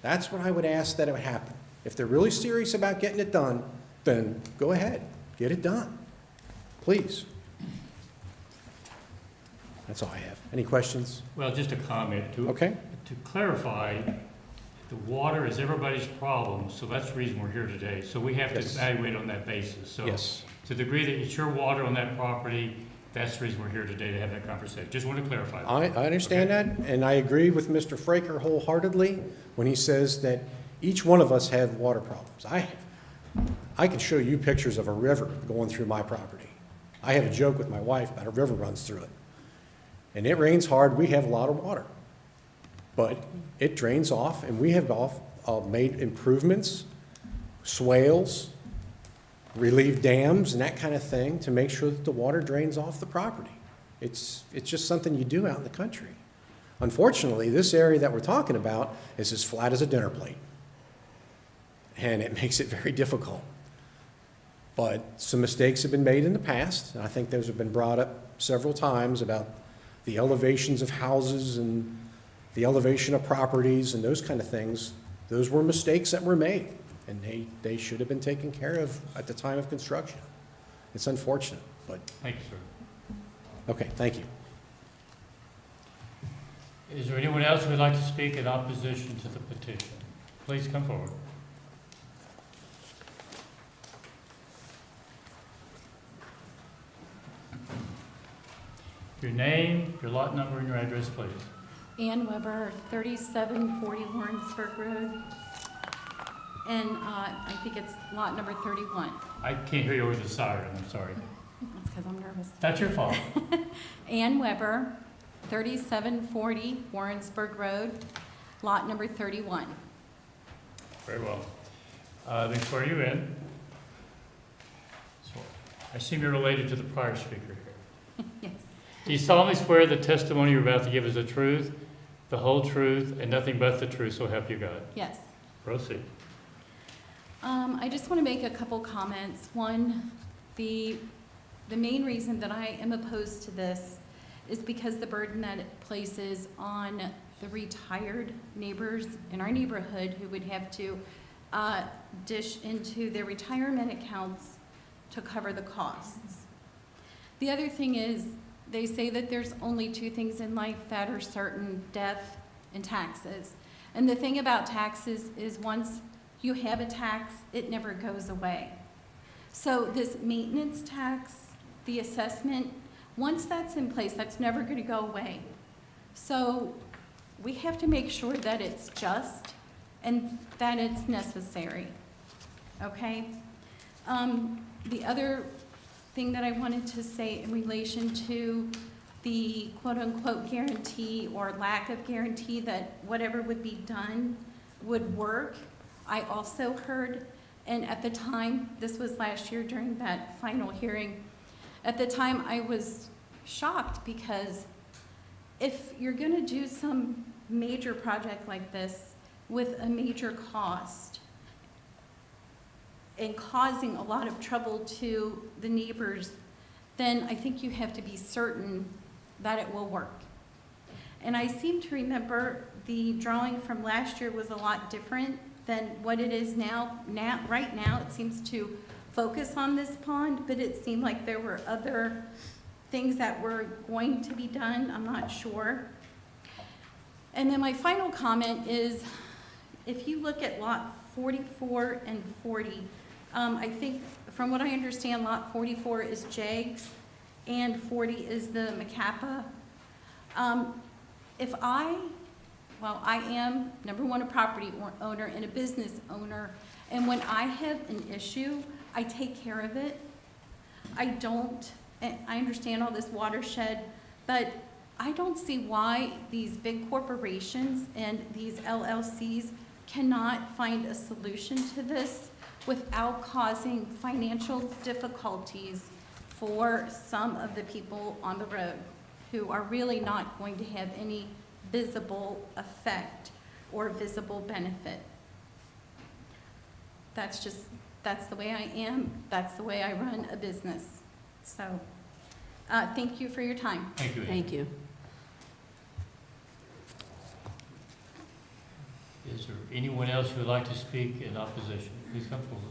That's what I would ask that it would happen. If they're really serious about getting it done, then go ahead, get it done, please. That's all I have. Any questions? Well, just a comment. Okay. To clarify, the water is everybody's problem, so that's the reason we're here today. So we have to Yes. evaluate on that basis. So Yes. to the degree that it's your water on that property, that's the reason we're here today, to have that conversation. Just want to clarify that. I understand that, and I agree with Mr. Fraker wholeheartedly when he says that each one of us have water problems. I can show you pictures of a river going through my property. I have a joke with my wife about a river runs through it. And it rains hard, we have a lot of water. But it drains off, and we have made improvements, swales, relieve dams and that kind of thing to make sure that the water drains off the property. It's just something you do out in the country. Unfortunately, this area that we're talking about is as flat as a dinner plate. And it makes it very difficult. But some mistakes have been made in the past, and I think those have been brought up several times about the elevations of houses and the elevation of properties and those kind of things. Those were mistakes that were made, and they should have been taken care of at the time of construction. It's unfortunate, but, Thank you, sir. okay, thank you. Is there anyone else who would like to speak in opposition to the petition? Please come forward. Your name, your lot number, and your address, please. Ann Weber, 3740 Warrensburg Road. And I think it's lot number 31. I can't hear you over the siren, I'm sorry. That's because I'm nervous. That's your fault. Ann Weber, 3740 Warrensburg Road, lot number 31. Very well. Let me swear you in. So, I assume you're related to the prior speaker here. Yes. Do you solemnly swear the testimony you're about to give is the truth, the whole truth, and nothing but the truth, so help you God? Yes. Proceed. I just want to make a couple comments. One, the main reason that I am opposed to this is because the burden that it places on the retired neighbors in our neighborhood who would have to dish into their retirement accounts to cover the costs. The other thing is, they say that there's only two things in life that are certain: death and taxes. And the thing about taxes is once you have a tax, it never goes away. So this maintenance tax, the assessment, once that's in place, that's never going to go away. So we have to make sure that it's just and that it's necessary, okay? The other thing that I wanted to say in relation to the quote-unquote guarantee or lack of guarantee that whatever would be done would work, I also heard, and at the time, this was last year during that final hearing, at the time I was shocked because if you're gonna do some major project like this with a major cost and causing a lot of trouble to the neighbors, then I think you have to be certain that it will work. And I seem to remember the drawing from last year was a lot different than what it is now. Right now, it seems to focus on this pond, but it seemed like there were other things that were going to be done. I'm not sure. And then my final comment is, if you look at lot 44 and 40, I think, from what I understand, lot 44 is Jags, and 40 is the Macapa. I am, number one, a property owner and a business owner, and when I have an issue, I take care of it. I understand all this watershed, but I don't see why these big corporations and these LLCs cannot find a solution to this without causing financial difficulties for some of the people on the road who are really not going to have any visible effect or visible benefit. That's the way I am. That's the way I run a business. So Thank you for your time. Thank you. Amy. Thank you. Is there anyone else who would like to speak in opposition? Please come forward.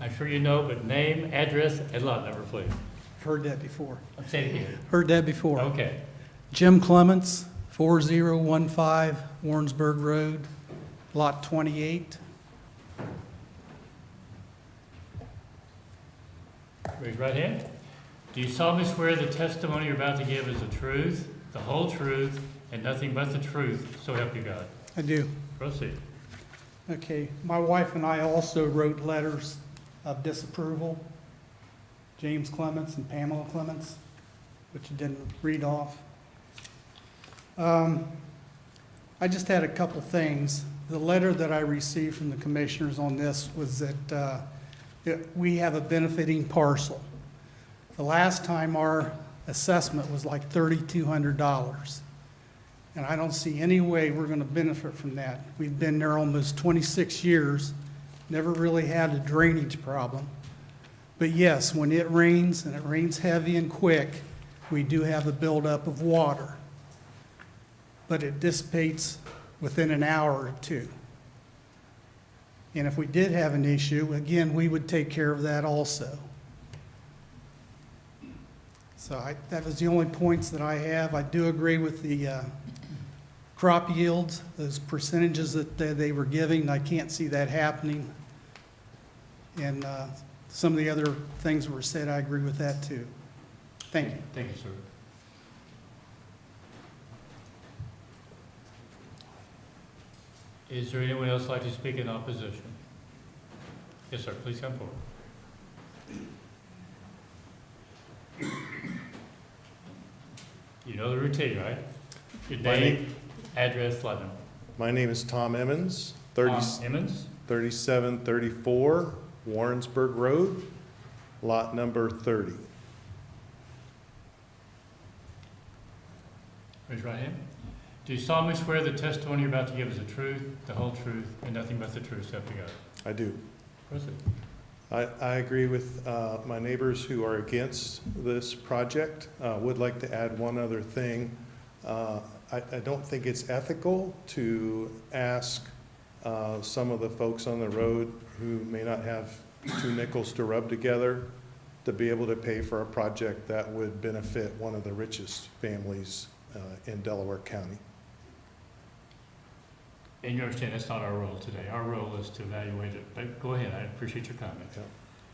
I'm sure you know, but name, address, and lot number, please. Heard that before. Say it again. Heard that before. Okay. Jim Clements, 4015 Warrensburg Road, Lot 28. Raise your right hand. Do you solemnly swear the testimony you're about to give is the truth, the whole truth, and nothing but the truth, so help you God? I do. Proceed. Okay, my wife and I also wrote letters of disapproval, James Clements and Pamela Clements, which you didn't read off. I just had a couple things. The letter that I received from the commissioners on this was that we have a benefiting parcel. The last time our assessment was like $3,200. And I don't see any way we're going to benefit from that. We've been there almost 26 years, never really had a drainage problem. But yes, when it rains, and it rains heavy and quick, we do have a buildup of water. But it dissipates within an hour or two. And if we did have an issue, again, we would take care of that also. So that was the only points that I have. I do agree with the crop yields, those percentages that they were giving. I can't see that happening. And some of the other things that were said, I agree with that too. Thank you. Thank you, sir. Is there anyone else like to speak in opposition? Yes, sir, please come forward. You know the routine, right? Your name, address, lot number. My name is Tom Emmons, Emmons? 3734 Warrensburg Road, lot number 30. Raise your right hand. Do you solemnly swear the testimony you're about to give is the truth, the whole truth, and nothing but the truth, so help you God? I do. Proceed. I agree with my neighbors who are against this project. Would like to add one other thing. I don't think it's ethical to ask some of the folks on the road who may not have two nickels to rub together to be able to pay for a project that would benefit one of the richest families in Delaware County. And you understand that's not our role today. Our role is to evaluate it. But go ahead, I appreciate your comment. Yeah.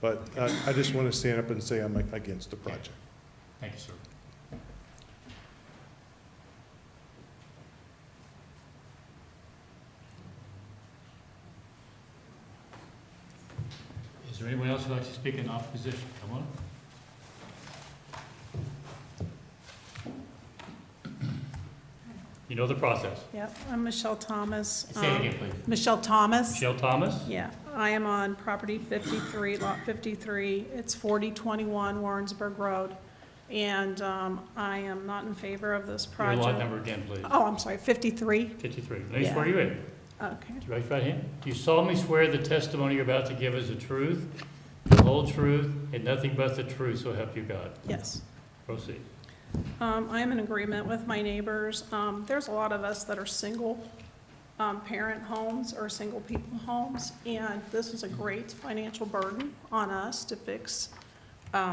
But I just want to stand up and say I'm against the project. Thank you, sir. Is there anyone else who'd like to speak in opposition? Come on. You know the process. Yep, I'm Michelle Thomas. Say it again, please. Michelle Thomas. Michelle Thomas? Yeah, I am on property 53, lot 53. It's 4021 Warrensburg Road. And I am not in favor of this Your project. lot number again, please. Oh, I'm sorry, 53. 53. Let me Yeah. swear you in. Okay. Do you raise your right hand? Do you solemnly swear the testimony you're about to give is the truth, the whole truth, and nothing but the truth, so help you God? Yes. Proceed. I am in agreement with my neighbors. There's a lot of us that are single parent homes or single people homes, and this is a great financial burden on us to fix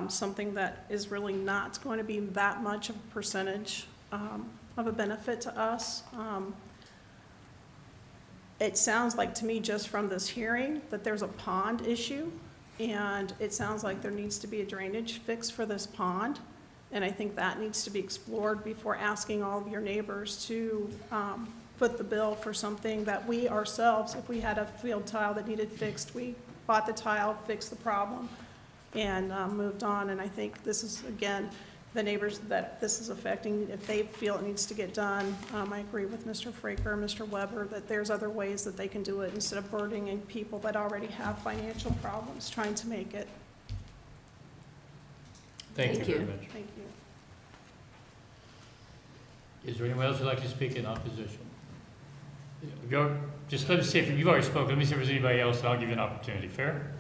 something that is really not going to be that much of a percentage of a benefit to us. It sounds like to me, just from this hearing, that there's a pond issue, and it sounds like there needs to be a drainage fix for this pond. And I think that needs to be explored before asking all of your neighbors to foot the bill for something that we ourselves, if we had a field tile that needed fixed, we bought the tile, fixed the problem, and moved on. And I think this is, again, the neighbors that this is affecting, if they feel it needs to get done, I agree with Mr. Fraker, Mr. Weber, that there's other ways that they can do it instead of burdening people that already have financial problems trying to make it. Thank you Thank very you. much. Thank you. Is there anyone else who'd like to speak in opposition? Just let me see if you've already spoken. Let me see if there's anybody else, and I'll give you an opportunity. Fair?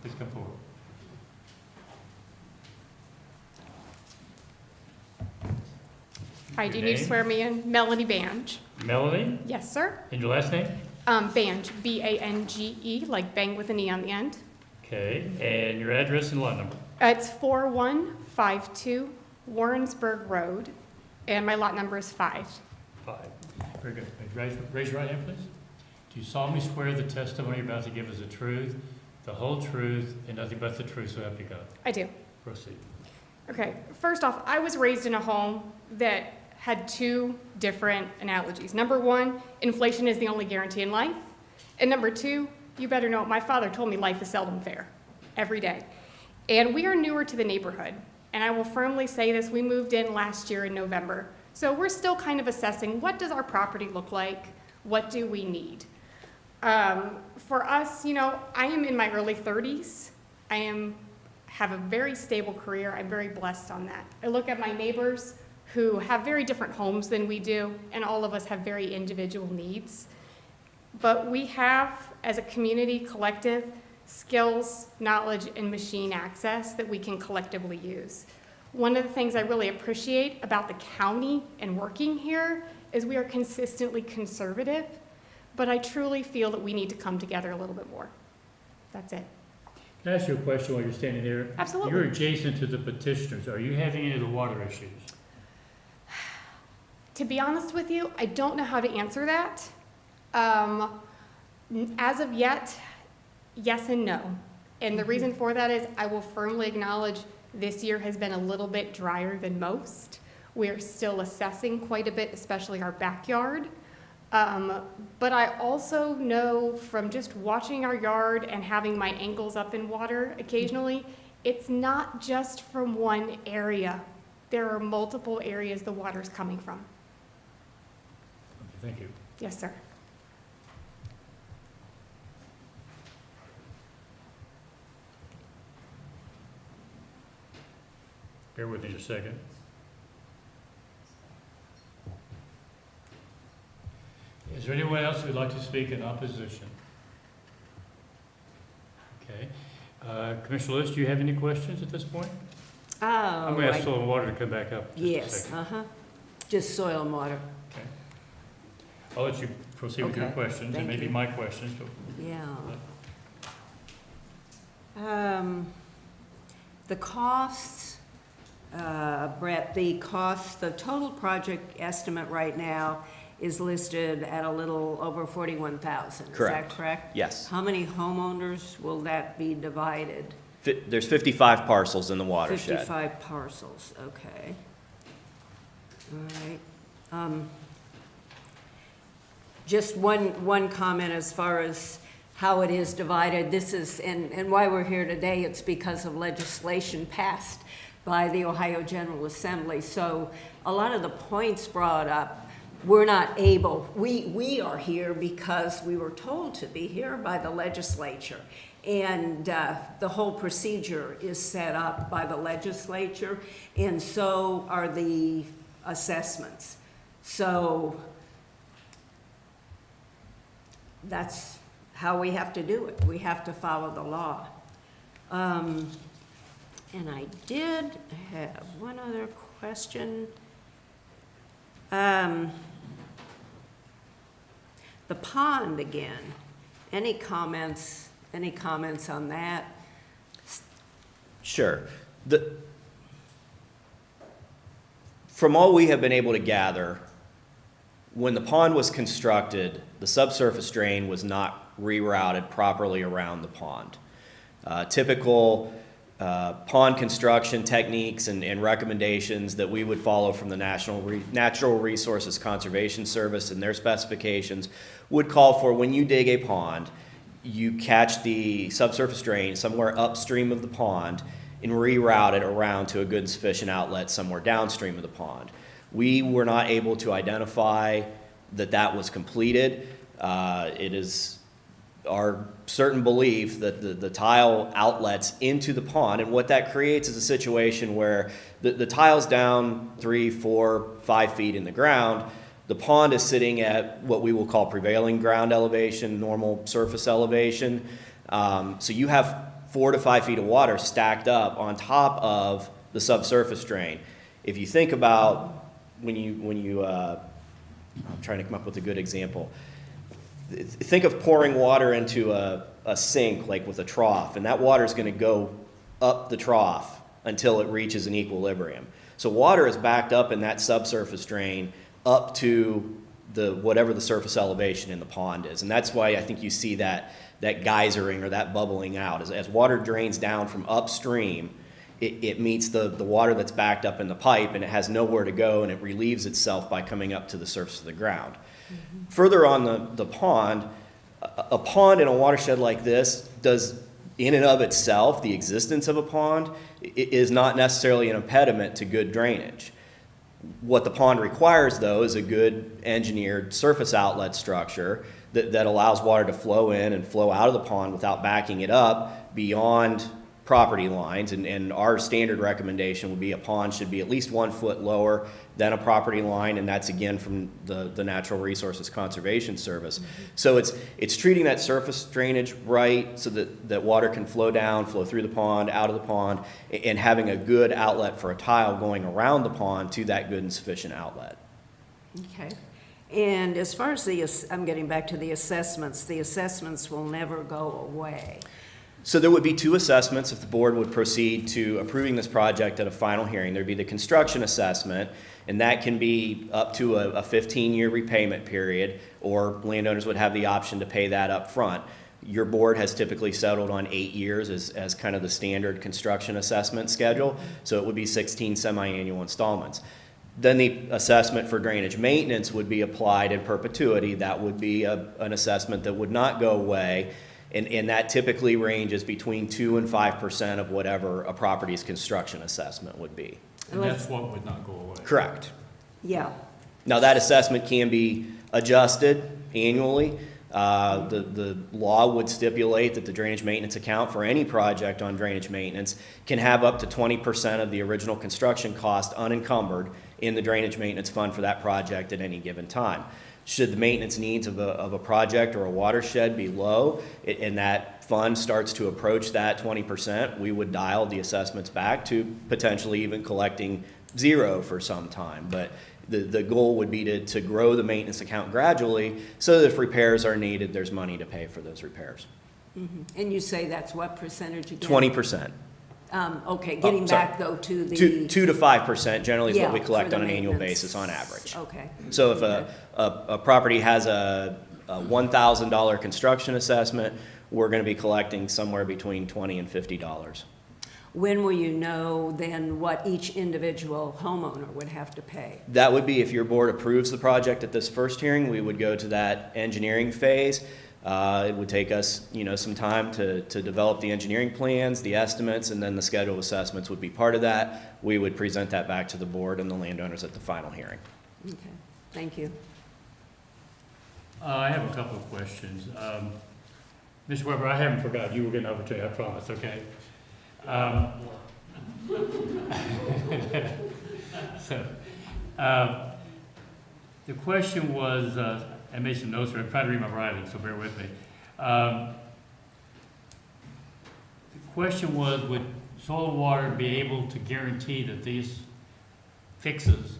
Please come forward. Hi, Your do you need to name? swear me in? Melanie Bange. Melanie, Yes, sir. and your last name? Bange, B-A-N-G-E, like bang with an E on the end. Okay, and your address and lot number? It's 4152 Warrensburg Road, and my lot number is 5. 5. Very good. Raise your right hand, please. Do you solemnly swear the testimony you're about to give is the truth, the whole truth, and nothing but the truth, so help you God? I do. Proceed. Okay, first off, I was raised in a home that had 2 different analogies. Number 1, inflation is the only guarantee in life. And number 2, you better know, my father told me life is seldom fair, every day. And we are newer to the neighborhood. And I will firmly say this, we moved in last year in November. So we're still kind of assessing, what does our property look like? What do we need? For us, you know, I am in my early 30s. Have a very stable career. I'm very blessed on that. I look at my neighbors who have very different homes than we do, and all of us have very individual needs. But we have, as a community collective, skills, knowledge, and machine access that we can collectively use. One of the things I really appreciate about the county and working here is we are consistently conservative, but I truly feel that we need to come together a little bit more. That's it. Can I ask you a question while you're standing there? Absolutely. You're adjacent to the petitioners. Are you having any of the water issues? To be honest with you, I don't know how to answer that. As of yet, yes and no. And the reason for that is I will firmly acknowledge this year has been a little bit drier than most. We're still assessing quite a bit, especially our backyard. But I also know from just watching our yard and having my ankles up in water occasionally, it's not just from one area. There are multiple areas the water's coming from. Okay, thank you. Yes, sir. Bear with me just a second. Is there anyone else who would like to speak in opposition? Okay. Commissioner Lewis, do you have any questions at this point? I'm going to ask Soil and Water to come back up. Just a Yes, second. just soil and water. Okay. I'll let you proceed with your Okay, questions, and thank maybe you. my questions, but Yeah. The costs, Brett, the total project estimate right now is listed at a little over 41,000. Is that Correct. correct? Yes. How many homeowners will that be divided? There's 55 parcels in the watershed. 55 parcels, okay. All right. Just one comment as far as how it is divided. This is, and why we're here today, it's because of legislation passed by the Ohio General Assembly. So a lot of the points brought up, we're not able, we are here because we were told to be here by the legislature. And the whole procedure is set up by the legislature, and so are the assessments. So that's how we have to do it. We have to follow the law. And I did have one other question. The pond again, any comments on that? Sure. From all we have been able to gather, when the pond was constructed, the subsurface drain was not rerouted properly around the pond. Typical pond construction techniques and recommendations that we would follow from the Natural Resources Conservation Service and their specifications would call for, when you dig a pond, you catch the subsurface drain somewhere upstream of the pond and reroute it around to a good and sufficient outlet somewhere downstream of the pond. We were not able to identify that was completed. It is our certain belief that the tile outlets into the pond, and what that creates is a situation where the tile's down 3, 4, 5 feet in the ground. The pond is sitting at what we will call prevailing ground elevation, normal surface elevation. So you have 4 to 5 feet of water stacked up on top of the subsurface drain. If you think about I'm trying to come up with a good example. Think of pouring water into a sink, like with a trough, and that water is going to go up the trough until it reaches an equilibrium. So water is backed up in that subsurface drain up to whatever the surface elevation in the pond is. And that's why I think you see that geysering or that bubbling out. As water drains down from upstream, it meets the water that's backed up in the pipe, and it has nowhere to go, and it relieves itself by coming up to the surface of the ground. Mm-hmm. Further on the pond, a pond in a watershed like this does, in and of itself, the existence of a pond is not necessarily an impediment to good drainage. What the pond requires, though, is a good engineered surface outlet structure that allows water to flow in and flow out of the pond without backing it up beyond property lines. And our standard recommendation would be a pond should be at least 1 foot lower than a property line, and that's again from the Natural Resources Conservation Service. Mm-hmm. So it's treating that surface drainage right so that water can flow down, flow through the pond, out of the pond, and having a good outlet for a tile going around the pond to that good and sufficient outlet. Okay. And as far as I'm getting back to the assessments will never go away. So there would be 2 assessments if the board would proceed to approving this project at a final hearing. There'd be the construction assessment, and that can be up to a 15-year repayment period, or landowners would have the option to pay that up front. Your board has typically settled on 8 years as kind of the standard construction assessment schedule, so it would be 16 semi-annual installments. Then the assessment for drainage maintenance would be applied in perpetuity. That would be an assessment that would not go away. And that typically ranges between 2 and 5% of whatever a property's construction assessment would be. And that's what would not go away. Correct. Yeah. Now, that assessment can be adjusted annually. The law would stipulate that the drainage maintenance account for any project on drainage maintenance can have up to 20% of the original construction cost unencumbered in the drainage maintenance fund for that project at any given time. Should the maintenance needs of a project or a watershed be low, and that fund starts to approach that 20%, we would dial the assessments back to potentially even collecting 0 for some time. But the goal would be to grow the maintenance account gradually so that if repairs are needed, there's money to pay for those repairs. Mm-hmm. And you say that's what percentage again? 20%. Okay, getting back though to the... 2 to 5% generally is what we collect for on the an annual maintenance. basis on average. Okay. So if a property has a $1,000 construction assessment, we're going to be collecting somewhere between $20 and $50. When will you know then what each individual homeowner would have to pay? That would be if your board approves the project at this first hearing, we would go to that engineering phase. It would take us, some time to develop the engineering plans, the estimates, and then the schedule of assessments would be part of that. We would present that back to the board and the landowners at the final hearing. Okay, thank you. I have a couple of questions. Mr. Weber, I haven't forgot. You will get an opportunity, I promise, okay? The question was, I made some notes here. I'm trying to read my writing, so bear with me. The question was, would Soil and Water be able to guarantee that these fixes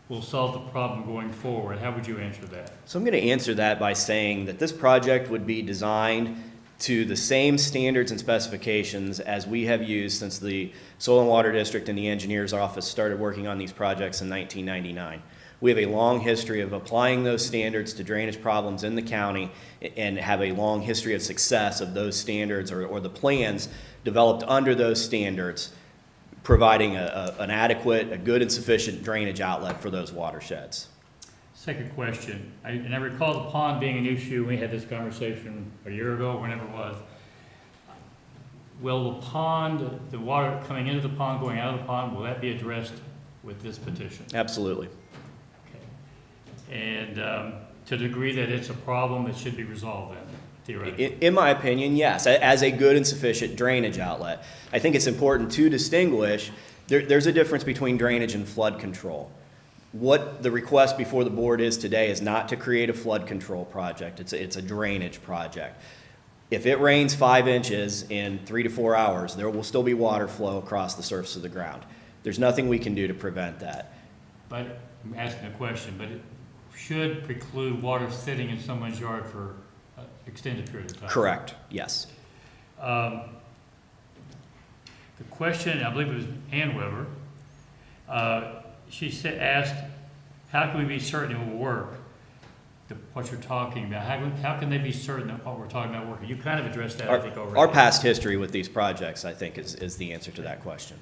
will solve the problem going forward? How would you answer that? So I'm going to answer that by saying that this project would be designed to the same standards and specifications as we have used since the Soil and Water District and the Engineer's Office started working on these projects in 1999. We have a long history of applying those standards to drainage problems in the county and have a long history of success of those standards or the plans developed under those standards, providing an adequate, a good and sufficient drainage outlet for those watersheds. Second question, I recall the pond being an issue. We had this conversation a year ago, whenever it was. Will the pond, the water coming into the pond, going out of the pond, will that be addressed with this petition? Absolutely. And to the degree that it's a problem, it should be resolved then, theoretically. In my opinion, yes, as a good and sufficient drainage outlet. I think it's important to distinguish, there's a difference between drainage and flood control. What the request before the board is today is not to create a flood control project, it's a drainage project. If it rains 5 inches in 3 to 4 hours, there will still be water flow across the surface of the ground. There's nothing we can do to prevent that. But I'm asking a question, but it should preclude water sitting in someone's yard for an extended period of time. Correct, yes. The question, I believe it was Ann Weber, she asked, how can we be certain it will work? What you're talking about, how can they be certain that what we're talking about working? You kind of addressed that, I think, already. Our past history with these projects, I think, is the answer to that question.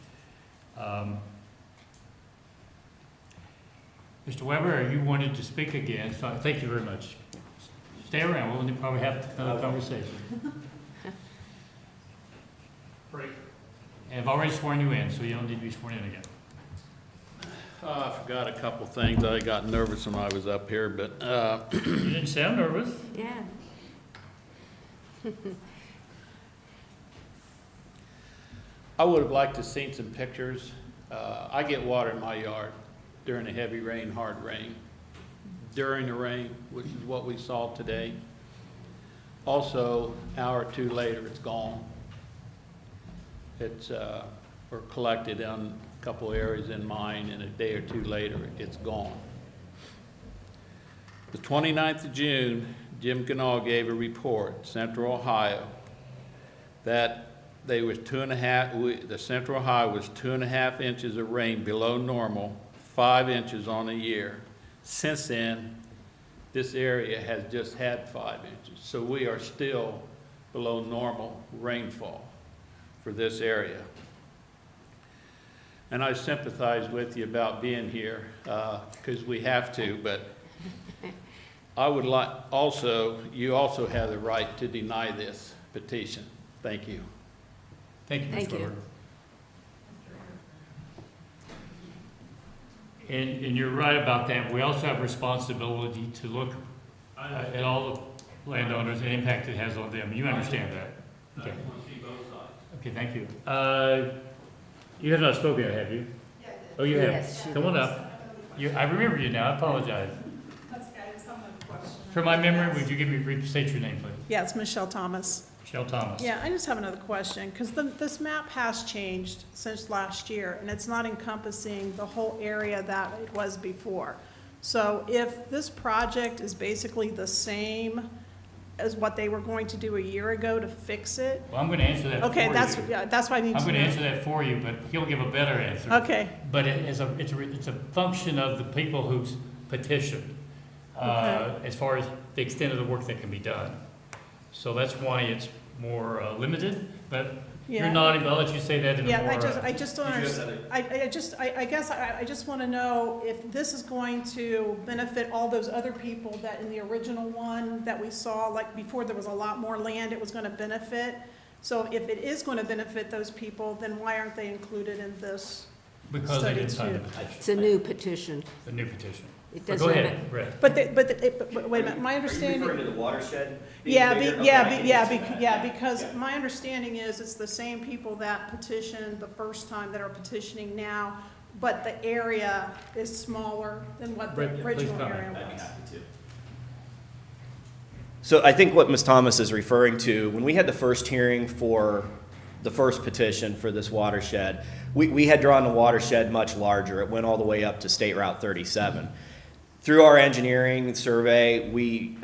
Mr. Weber, you wanted to speak again, so thank you very much. Stay around, we'll probably have another conversation. And I've already sworn you in, so you don't need to be sworn in again. I forgot a couple things. I got nervous when I was up here, but, You didn't sound nervous. Yeah. I would have liked to have seen some pictures. I get water in my yard during a heavy rain, hard rain. During the rain, which is what we saw today. Also, hour or two later, it's gone. It's, we're collected in a couple areas in mine, and a day or two later, it's gone. The 29th of June, Jim Canal gave a report, Central Ohio, that they was the Central Ohio was 2.5 inches of rain below normal, 5 inches on a year. Since then, this area has just had 5 inches. So we are still below normal rainfall for this area. And I sympathize with you about being here, because we have to, but I would like, you also have the right to deny this petition. Thank you. Thank you, Thank Mr. you. Weber. And you're right about that. We also have responsibility to look at all the landowners and the impact it has on them. You understand that? Okay. I want to see both sides. Okay, thank you. You have not spoken yet, have you? Yeah, I did. Oh, you have? Yes, she Come on does. up. I remember you now. I apologize. For my memory, would you give me, state your name, please? Yeah, it's Michelle Thomas. Michelle Thomas. Yeah, I just have another question, because this map has changed since last year, and it's not encompassing the whole area that it was before. So if this project is basically the same as what they were going to do a year ago to fix it? Well, I'm going to answer that for you. Okay, that's what I need to know. I'm going to answer that for you, but he'll give a better answer. Okay. But it's a function of the people who's petitioned, as far as the extent of the work that can be done. So that's why it's more limited, but Yeah. you're nodding, but I'll let you say that in a more. Yeah, I just don't understand. I guess I just want to know if this is going to benefit all those other people that in the original one that we saw, like before there was a lot more land it was going to benefit. So if it is going to benefit those people, then why aren't they included in this Because they study didn't sign the too? petition. It's a new petition. The new petition. It But doesn't go have ahead, Brett. But wait a minute, my understanding. Are you referring to the watershed? being Yeah, bigger? Okay, I can answer that. because my understanding is it's the same people that petitioned the first time that are petitioning now, but the area is smaller than what the Brett, please original comment. area I'd be was. happy to. So I think what Ms. Thomas is referring to, when we had the first hearing for the first petition for this watershed, we had drawn the watershed much larger. It went all the way up to State Route 37. Through our engineering survey, we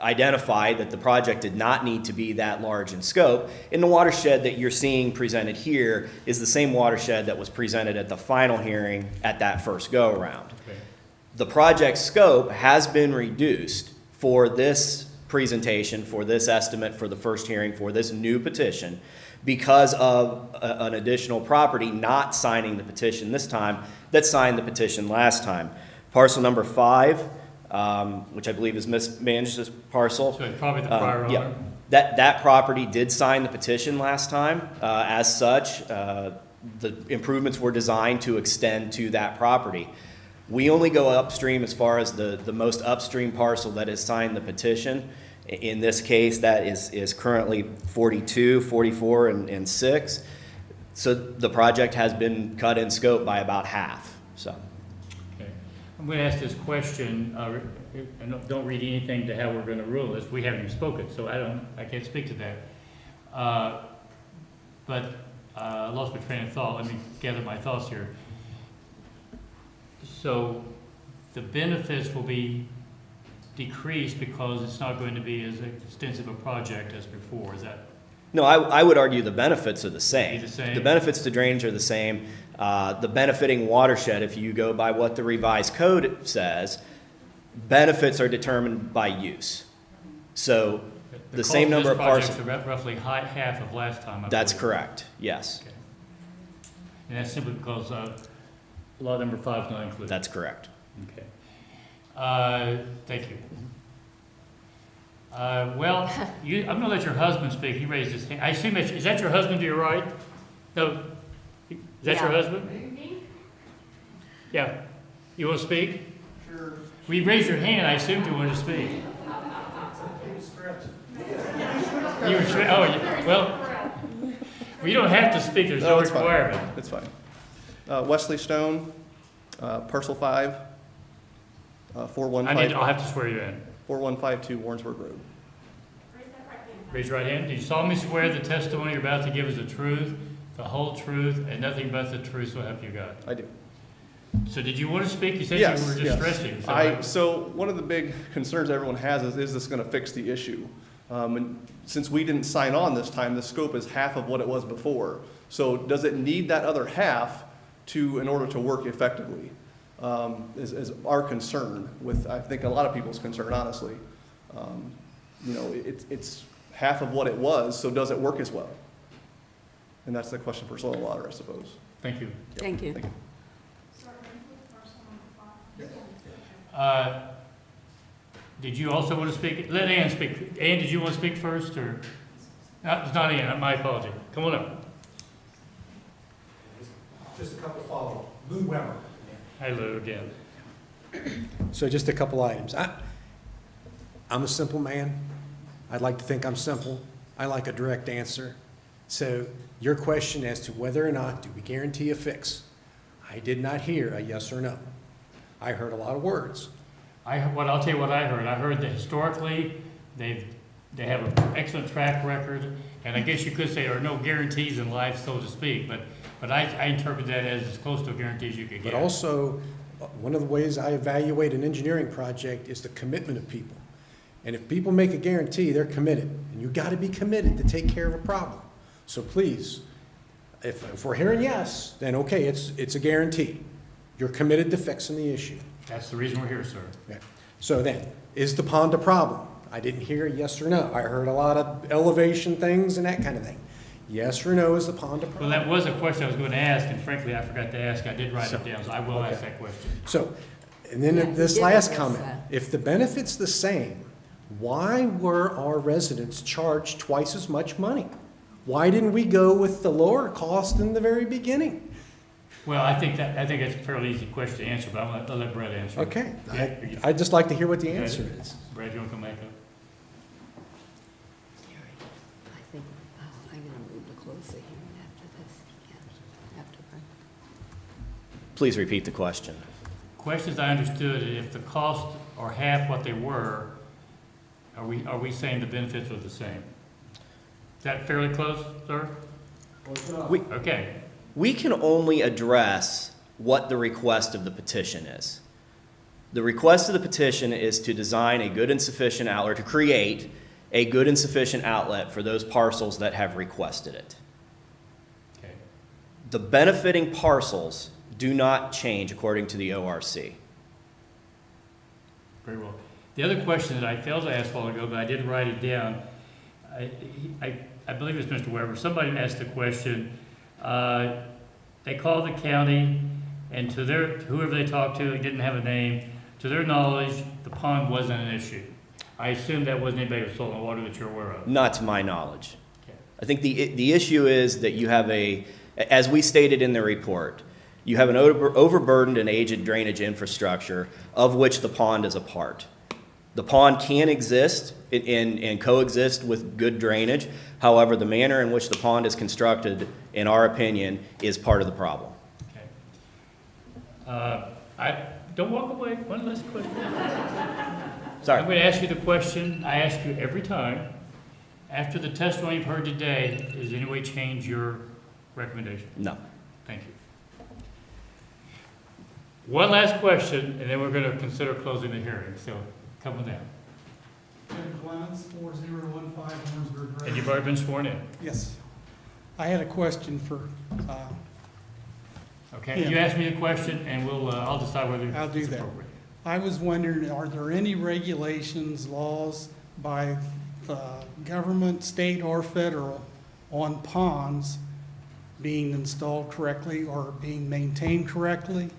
identified that the project did not need to be that large in scope. And the watershed that you're seeing presented here is the same watershed that was presented at the final hearing at that first go-around. Okay. The project scope has been reduced for this presentation, for this estimate, for the first hearing, for this new petition, because of an additional property not signing the petition this time that signed the petition last time. Parcel number 5, which I believe is Ms. Manges' parcel. So it's probably the prior Yeah. owner? That property did sign the petition last time. As such, the improvements were designed to extend to that property. We only go upstream as far as the most upstream parcel that has signed the petition. In this case, that is currently 42, 44, and 6. So the project has been cut in scope by about half, so. Okay. I'm going to ask this question, and don't read anything to how we're going to rule this. We haven't even spoken, so I can't speak to that. But I lost my train of thought. Let me gather my thoughts here. So the benefits will be decreased because it's not going to be as extensive a project as before, is that? No, I would argue the benefits are the same. Be the same? The benefits to drainage are the same. The benefiting watershed, if you go by what the revised code says, benefits are determined by use. So the same number of parcels. The cost of this project is roughly half of last time. That's correct, yes. Okay. And that's simply because law number 5 is not included. That's correct. Okay. Thank you. Well, I'm going to let your husband speak. He raised his hand. I assume is that your husband to your right? No. Is that your husband? Yeah. You want to speak? Sure. Well, you raised your hand. I assumed you wanted to speak. You were stretching. Oh, well, you don't have to speak. There's no requirement. It's fine. Wesley Stone, parcel 5, 4152. I'll have to swear you in. 4152 Warrensburg Road. Raise your right hand. Do you solemnly swear the testimony you're about to give is the truth, the whole truth, and nothing but the truth, so help you God? I do. So did you want to speak? You said Yes, you were just stretching. So one of the big concerns everyone has is this going to fix the issue? And since we didn't sign on this time, the scope is half of what it was before. So does it need that other half in order to work effectively? Is our concern with, I think, a lot of people's concern, honestly. It's half of what it was, so does it work as well? And that's the question for soil and water, I suppose. Thank you. Thank you. Thank you. Did you also want to speak? Let Ann speak. Ann, did you want to speak first, or? No, it's not Ann, my apology. Come on up. Just a couple follow-up. Lou Weber. Hi, Lou, again. So just a couple items. I'm a simple man. I'd like to think I'm simple. I like a direct answer. So your question as to whether or not do we guarantee a fix, I did not hear a yes or no. I heard a lot of words. I'll tell you what I heard. I heard that historically, they have an excellent track record, and I guess you could say there are no guarantees in life, so to speak, but I interpret that as close to a guarantee as you could get. But also, one of the ways I evaluate an engineering project is the commitment of people. And if people make a guarantee, they're committed. And you've got to be committed to take care of a problem. So please, if we're hearing yes, then okay, it's a guarantee. You're committed to fixing the issue. That's the reason we're here, sir. Yeah. So then, is the pond a problem? I didn't hear a yes or no. I heard a lot of elevation things and that kind of thing. Yes or no, is the pond a problem? Well, that was a question I was going to ask, and frankly, I forgot to ask. I did write it down, so I will ask that question. So, and then Yeah, this you did last address comment, that. if the benefit's the same, why were our residents charged twice as much money? Why didn't we go with the lower cost in the very beginning? Well, I think that's a fairly easy question to answer, but I'll let Brett answer. Okay, Yeah, I'd just like to hear what the answer is. Brett, you want to come back up? I think, I'm going to move to close the hearing after this. Yeah, after Brett. Please repeat the question. Questions I understood, if the costs are half what they were, are we saying the benefits are the same? Is that fairly close, sir? Okay. We can only address what the request of the petition is. The request of the petition is to design a good and sufficient outlet, or to create a good and sufficient outlet for those parcels that have requested it. Okay. The benefiting parcels do not change according to the ORC. Very well. The other question that I failed to ask a while ago, but I did write it down, I believe it was Mr. Weber. Somebody asked the question, they called the county, and to whoever they talked to, they didn't have a name, to their knowledge, the pond wasn't an issue. I assume that wasn't anybody with soil and water that you're aware of. Not to my knowledge. Okay. I think the issue is that you have as we stated in the report, you have an overburdened and aged drainage infrastructure of which the pond is a part. The pond can exist and coexist with good drainage. However, the manner in which the pond is constructed, in our opinion, is part of the problem. Okay. Don't walk away. One last question. Sorry. I'm going to ask you the question I ask you every time. After the testimony you've heard today, does in any way change your recommendation? No. Thank you. One last question, and then we're going to consider closing the hearing, so come on down. Kevin Clemens, 4015 Warrensburg Road. And you've already been sworn in. Yes. I had a question for, Okay, Yeah. you ask me a question, and I'll decide whether I'll do it's that. appropriate. I was wondering, are there any regulations, laws by the government, state or federal, on ponds being installed correctly or being maintained correctly?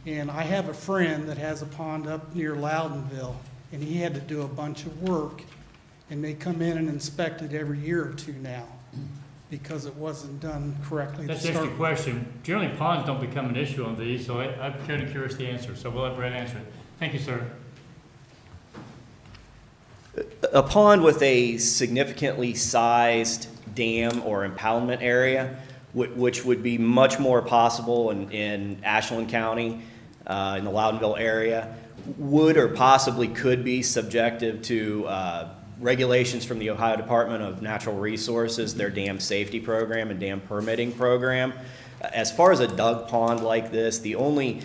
And I have a friend that has a pond up near Loudonville, and he had to do a bunch of work, and they come in and inspect it every year or two now, because it wasn't done correctly to That's an start interesting question. Generally, ponds don't become an issue on these, so I'm kind of curious the answer, so we'll let Brett answer it. Thank you, sir. A pond with a significantly sized dam or impoundment area, which would be much more possible in Ashland County, in the Loudonville area, would or possibly could be subjective to regulations from the Ohio Department of Natural Resources, their dam safety program and dam permitting program. As far as a dug pond like this, the only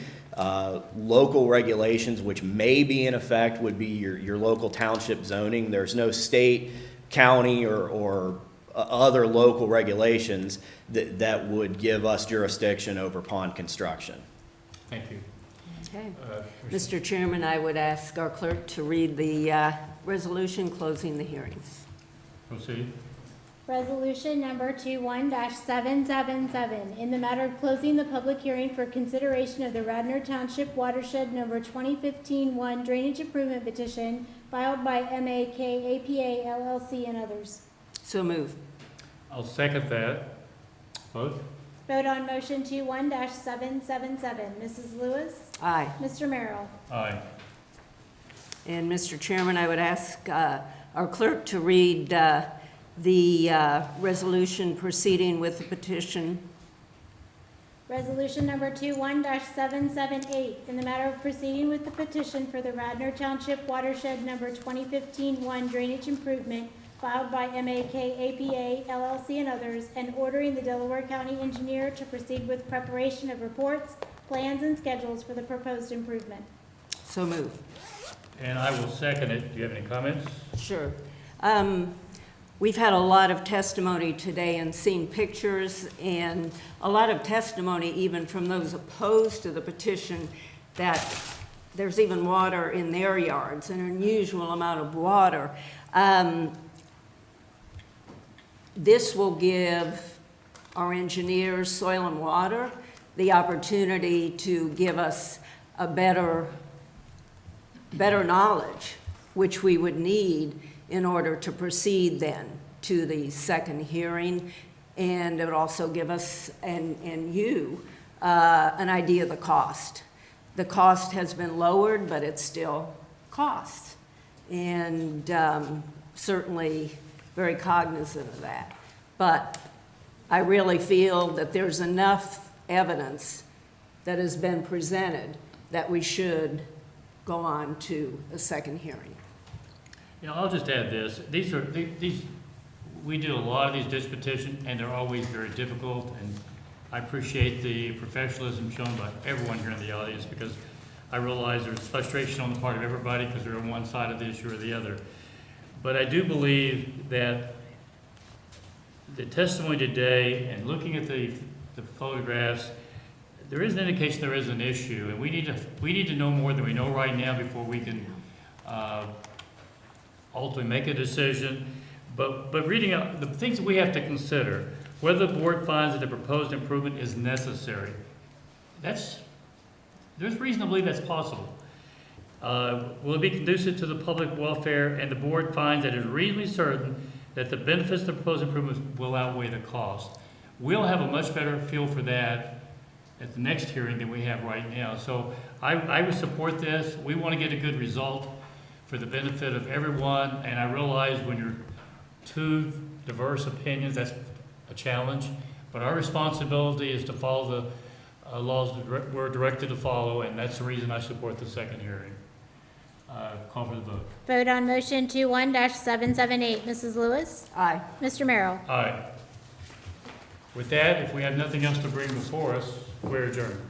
local regulations which may be in effect would be your local township zoning. There's no state, county, or other local regulations that would give us jurisdiction over pond construction. Thank you. Okay. Mr. Chairman, I would ask our clerk to read the resolution closing the hearings. Proceed. Resolution number 21-777, in the matter of closing the public hearing for consideration of the Radnor Township Watershed number 2015-1 drainage improvement petition filed by MAKAPA LLC and others. So move. I'll second that. Vote? Vote on motion 21-777. Mrs. Lewis? Aye. Mr. Merrill? Aye. And Mr. Chairman, I would ask our clerk to read the resolution proceeding with the petition. Resolution number 21-778, in the matter of proceeding with the petition for the Radnor Township Watershed number 2015-1 drainage improvement filed by MAKAPA LLC and others, and ordering the Delaware County engineer to proceed with preparation of reports, plans, and schedules for the proposed improvement. So move. And I will second it. Do you have any comments? Sure. We've had a lot of testimony today and seen pictures, and a lot of testimony even from those opposed to the petition that there's even water in their yards, an unusual amount of water. This will give our engineers, soil and water, the opportunity to give us a better knowledge, which we would need in order to proceed then to the second hearing. And it would also give us and you an idea of the cost. The cost has been lowered, but it's still costs. And certainly very cognizant of that. But I really feel that there's enough evidence that has been presented that we should go on to a second hearing. You know, I'll just add this. We do a lot of these ditch petitions, and they're always very difficult, and I appreciate the professionalism shown by everyone here in the audience, because I realize there's frustration on the part of everybody because they're on one side of the issue or the other. But I do believe that the testimony today and looking at the photographs, there is an indication there is an issue, and we need to know more than we know right now before we can ultimately make a decision. But reading out the things that we have to consider, whether the board finds that the proposed improvement is necessary, there's reason to believe that's possible. Will it be conducive to the public welfare, and the board finds that it is reasonably certain that the benefits of the proposed improvements will outweigh the cost. We'll have a much better feel for that at the next hearing than we have right now. So I would support this. We want to get a good result for the benefit of everyone, and I realize when you're two diverse opinions, that's a challenge, but our responsibility is to follow the laws that we're directed to follow, and that's the reason I support the second hearing. Call for the vote. Vote on motion 21-778. Mrs. Lewis? Aye. Mr. Merrill? Aye. With that, if we have nothing else to bring before us, we're adjourned.